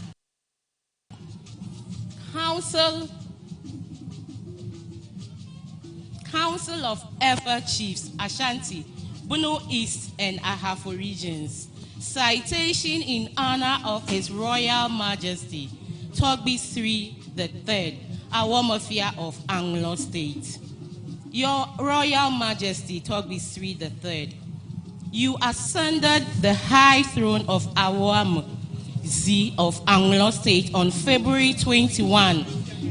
Council of Ever Chiefs, Ashanti, Bono East and Ahafo regions. Citation in honor of His Royal Majesty, Togbe III III, Awomofia of Anglo State. Your Royal Majesty, Togbe III III, you ascended the high throne of Awam Z of Anglo State on February 21,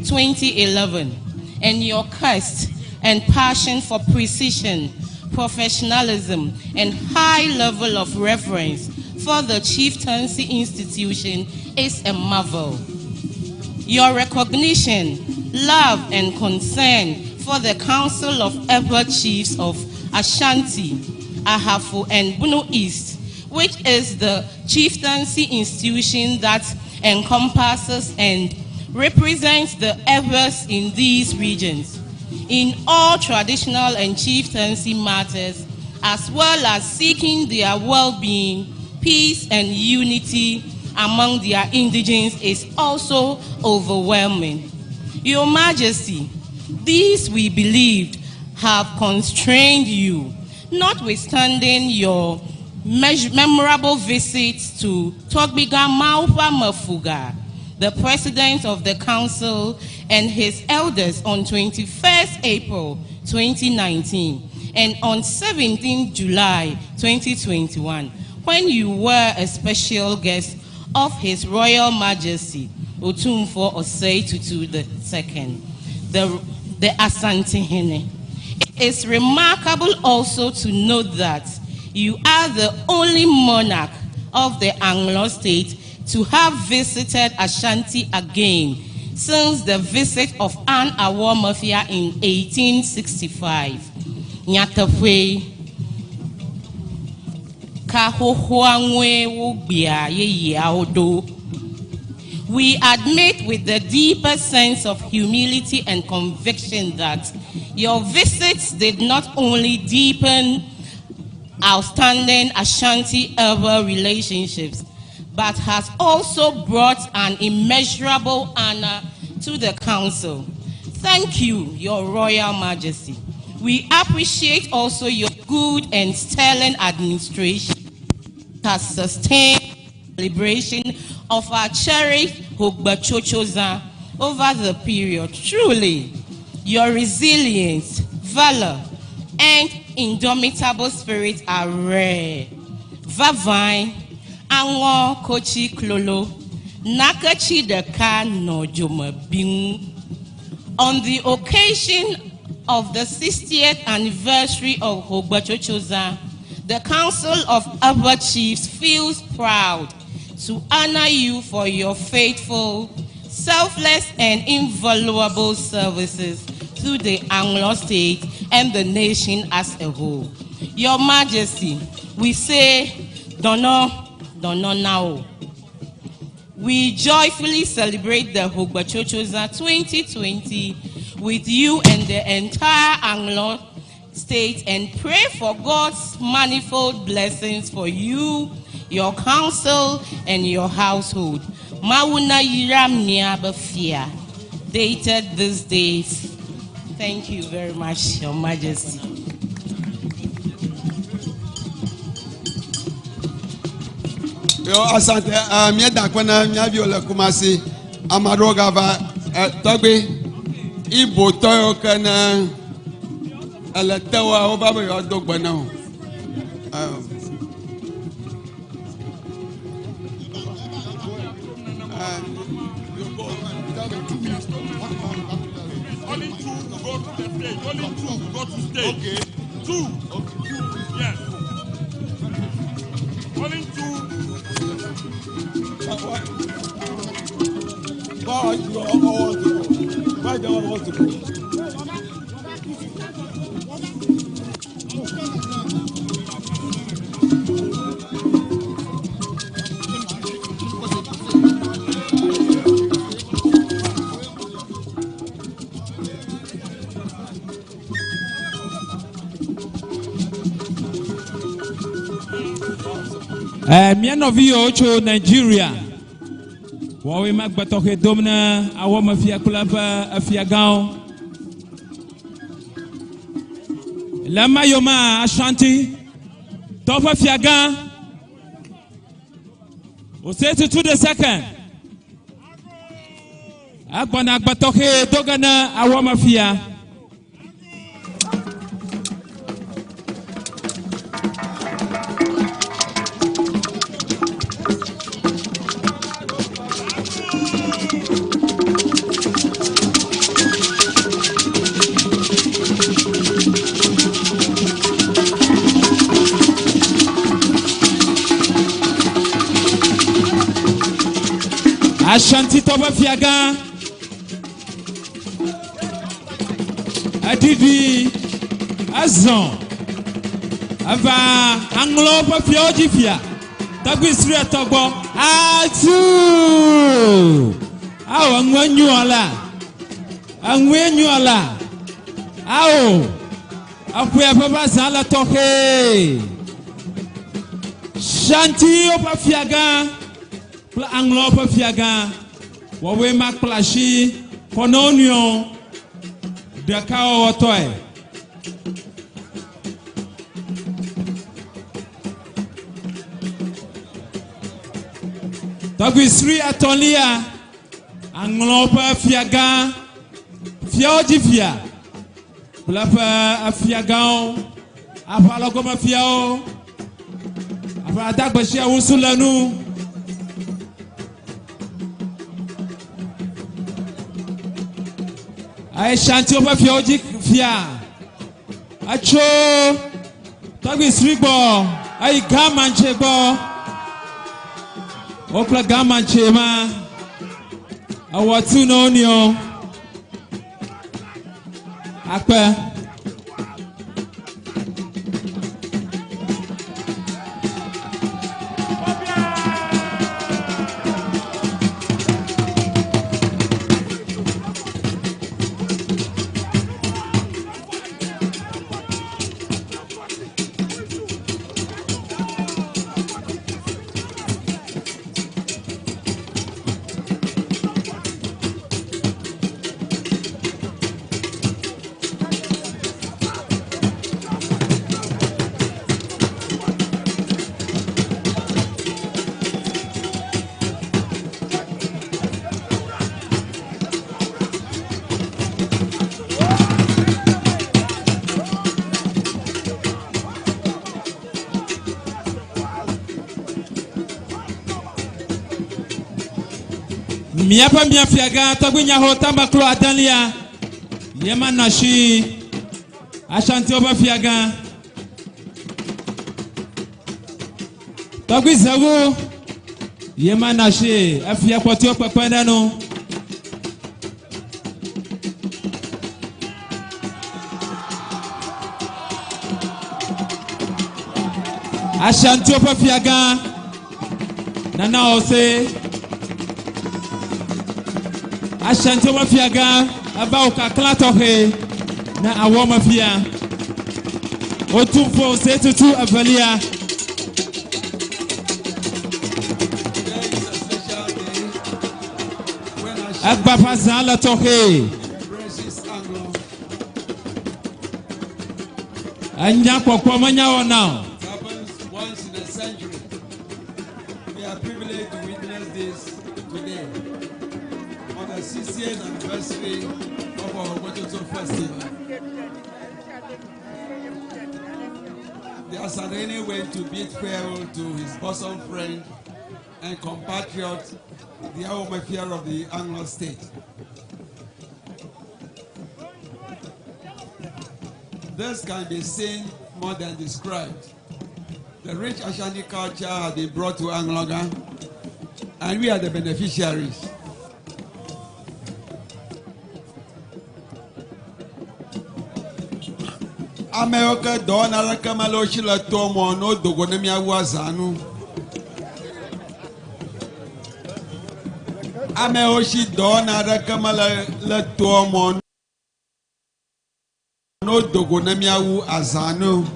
2011, and your quest and passion for precision, professionalism, and high level of reverence for the chieftaincy institution is a marvel. Your recognition, love, and concern for the Council of Ever Chiefs of Ashanti, Ahafo, and Bono East, which is the chieftaincy institution that encompasses and represents the Evers in these regions in all traditional and chieftaincy matters, as well as seeking their well-being, peace, and unity among their indigents, is also overwhelming. Your Majesty, these we believed have constrained you, notwithstanding your memorable visit to Togbiga Maupa Mafuga, the President of the Council, and his elders on 21st April 2019 and on 17 July 2021, when you were a special guest of His Royal Majesty Otumfuo Osei Tutu II, the Asantehene. It is remarkable also to note that you are the only monarch of the Anglo state to have visited Ashanti again since the visit of Anne Awomafia in 1865. Nyatafwe kahohwangwe wubia ye yaodo. We admit with the deeper sense of humility and conviction that your visits did not only deepen outstanding Ashanti-Ewe relationships, but has also brought an immeasurable honor to the Council. Thank you, Your Royal Majesty. We appreciate also your good and sterling administration that has sustained the celebration of our cherished Hogbetsotso over the period. Truly, your resilience, valor, and indomitable spirit are rare. Vavine, Anwo Kochi Klolo, Nakachi Deka no Jomabing. On the occasion of the 60th anniversary of Hogbetsotso, the Council of Ewe Chiefs feels proud to honor you for your faithful, selfless, and invaluable services to the Anglo state and the nation as a whole. Your Majesty, we say, Dono now. We joyfully celebrate the Hogbetsotso 2020 with you and the entire Anglo state and pray for God's manifold blessings for you, your council, and your household. Mauna Yiram Niabafia, dated this day. Thank you very much, Your Majesty. Yo asante mieda kwana miabiola Kumasi amadogava togbe ibo toyo kana alatawa obaba yo dogba now. Only two go to the stage. Only two go to stage. Okay. Two. Okay. Yes. Only two. Why do you all want to go? Why do you all want to go? Mianovi Ocho Nigeria. Wawe Magbatoke Domna, Awomafia Kulapa, Afiagao. Lama Yoma Ashanti, Tofa Fiaga. Osei to the second. Agbana Agbatoke Dogana, Awomafia. Ashanti Toba Fiaga Adidi Azon Ava Anglo Papioji Fia Tagwisri Togo Atu Aw Angwenyuala Aw Apuya Papa Zala Toke Shanti Opa Fiaga Pla Anglo Pafiaga, Wawe Mak Plashi, Kononion, Dakao Otoy. Tagwisri Atolia, Anglo Pafiaga, Fiojifia, Plapa Afiagao, Apalogoma Fiao, Apatak Bashia Usulanu. I shanty over Fioji Fia. Acho Togbi Sribo. I Gaman Chebo. Okla Gaman Chema. Awatuno Nio. Akpe. Miapa miafiaga tagwinya hotamba klo adalia yema nashi ashanti oba fiaga tagwi zago yema nashi afia kwati okpependa no ashanti oba fiaga nana ose Ashanti Mafiaga about Kaklatohe na Awamafia Otumfo Setutu Avalia Agbapazala Tohe Anya kwa manya now. Happens once in a century. We are privileged to witness this today. On the 60th anniversary of our Hogbetsotso festival. The Asantehene went to bid farewell to his bosom friend and compatriot, the Awomefia of the Anglo state. This can be seen more than described. The rich Ashanti culture has been brought to Angloga, and we are the beneficiaries. America dona kamalo shila tomo no dogonemia wazanu. Ameoshi dona kamala la tomo no dogonemia wu azanu.